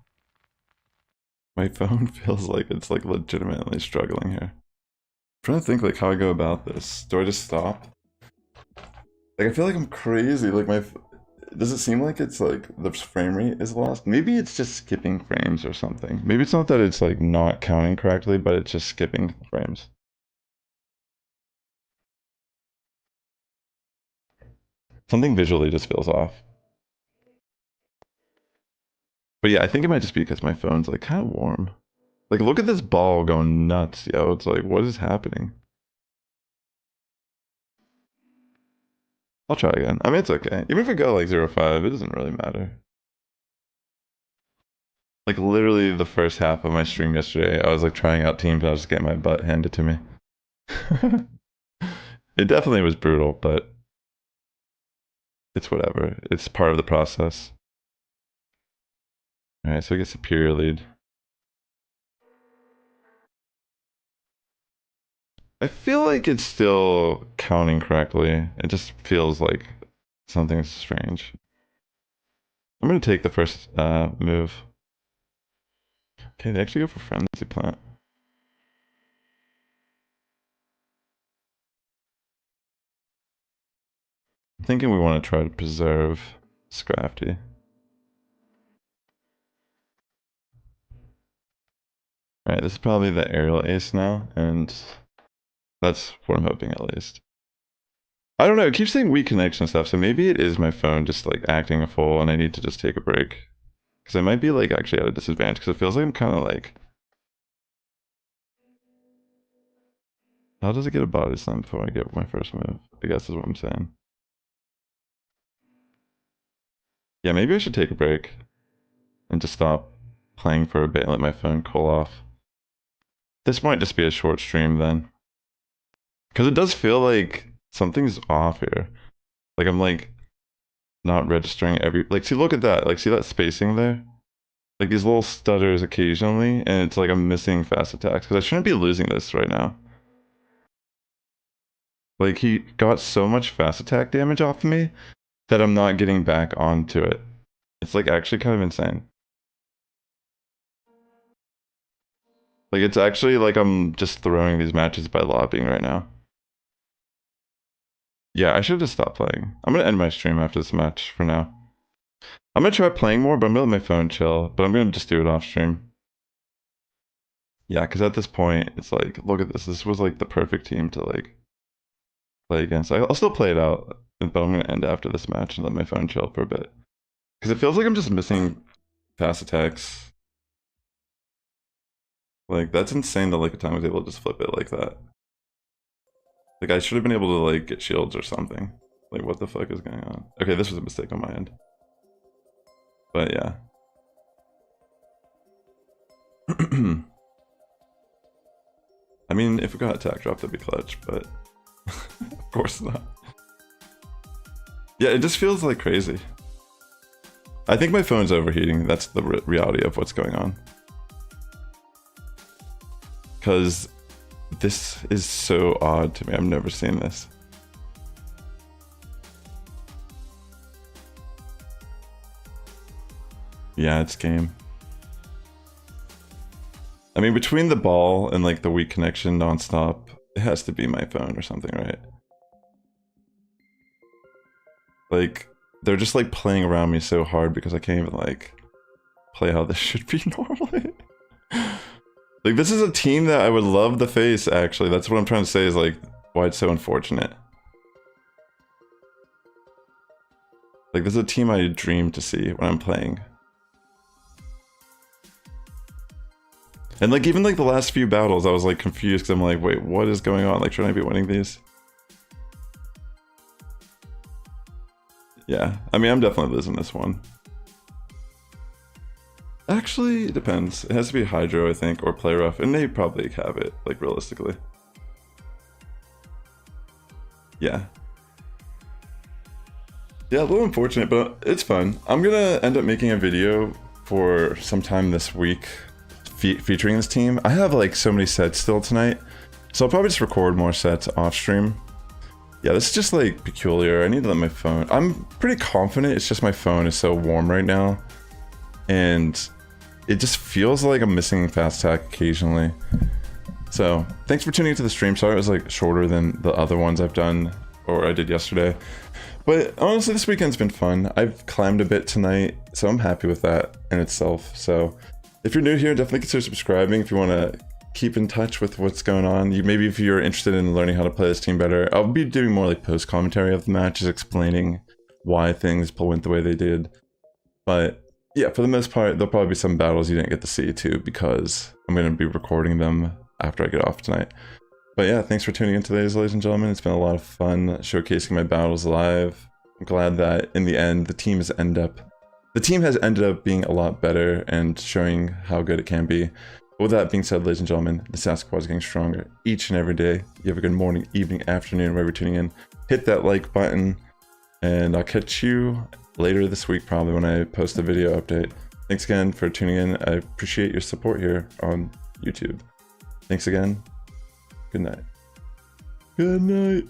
My phone feels like it's like legitimately struggling here. I'm trying to think like how I go about this. Do I just stop? Like I feel like I'm crazy. Like does it seem like it's like the frame rate is lost? Maybe it's just skipping frames or something. Maybe it's not that it's like not counting correctly, but it's just skipping frames. Something visually just feels off. But yeah, I think it might just be because my phone's like kind of warm. Like look at this ball going nuts, yo. It's like, what is happening? I'll try again. I mean, it's okay. Even if we go like 0-5, it doesn't really matter. Like literally the first half of my stream yesterday, I was like trying out teams and I was just getting my butt handed to me. It definitely was brutal, but it's whatever. It's part of the process. Alright, so we get superior lead. I feel like it's still counting correctly. It just feels like something's strange. I'm gonna take the first move. Okay, they actually go for Frenzy Plant. I'm thinking we want to try to preserve Scrafty. Alright, this is probably the aerial ace now, and that's what I'm hoping at least. I don't know, it keeps saying weak connection and stuff, so maybe it is my phone just like acting a fool and I need to just take a break. Because I might be like actually at a disadvantage, because it feels like I'm kind of like... How does it get a body slam before I get my first move? I guess is what I'm saying. Yeah, maybe I should take a break and just stop playing for a bit and let my phone cool off. This might just be a short stream then. Because it does feel like something's off here. Like I'm like not registering every... Like see, look at that. Like see that spacing there? Like these little stutters occasionally, and it's like I'm missing fast attacks. Because I shouldn't be losing this right now. Like he got so much fast attack damage off of me that I'm not getting back onto it. It's like actually kind of insane. Like it's actually like I'm just throwing these matches by lobbying right now. Yeah, I should just stop playing. I'm gonna end my stream after this match for now. I'm gonna try playing more, but I'm gonna let my phone chill. But I'm gonna just do it off stream. Yeah, because at this point, it's like, look at this. This was like the perfect team to like play against. I'll still play it out, but I'm gonna end after this match and let my phone chill for a bit. Because it feels like I'm just missing fast attacks. Like, that's insane that like a time I was able to just flip it like that. Like, I should have been able to like get shields or something. Like, what the fuck is going on? Okay, this was a mistake on my end. But yeah. I mean, if we got attack drop, that'd be clutch, but of course not. Yeah, it just feels like crazy. I think my phone's overheating. That's the reality of what's going on. Because this is so odd to me. I've never seen this. Yeah, it's game. I mean, between the ball and like the weak connection nonstop, it has to be my phone or something, right? Like, they're just like playing around me so hard because I can't even like play how this should be normally. Like, this is a team that I would love to face, actually. That's what I'm trying to say, is like why it's so unfortunate. Like, this is a team I dream to see when I'm playing. And like, even like the last few battles, I was like confused because I'm like, wait, what is going on? Like, should I be winning these? Yeah, I mean, I'm definitely losing this one. Actually, it depends. It has to be Hydro, I think, or Play Rough, and they probably have it, like, realistically. Yeah. Yeah, a little unfortunate, but it's fun. I'm gonna end up making a video for sometime this week featuring this team. I have like so many sets still tonight, so I'll probably just record more sets off stream. Yeah, this is just like peculiar. I need to let my phone. I'm pretty confident, it's just my phone is so warm right now, and it just feels like I'm missing fast attack occasionally. So thanks for tuning into the stream. Sorry it was like shorter than the other ones I've done, or I did yesterday. But honestly, this weekend's been fun. I've climbed a bit tonight, so I'm happy with that in itself. So if you're new here, definitely consider subscribing if you want to keep in touch with what's going on. Maybe if you're interested in learning how to play this team better, I'll be doing more like post commentary of the matches, explaining why things went the way they did. But yeah, for the most part, there'll probably be some battles you didn't get to see too, because I'm going to be recording them after I get off tonight. But yeah, thanks for tuning in today, ladies and gentlemen. It's been a lot of fun showcasing my battles live. I'm glad that in the end, the team has ended up being a lot better and showing how good it can be. With that being said, ladies and gentlemen, the Sass Squad is getting stronger each and every day. You have a good morning, evening, afternoon, wherever you're tuning in. Hit that like button, and I'll catch you later this week, probably when I post a video update. Thanks again for tuning in. I appreciate your support here on YouTube. Thanks again. Good night. Good night.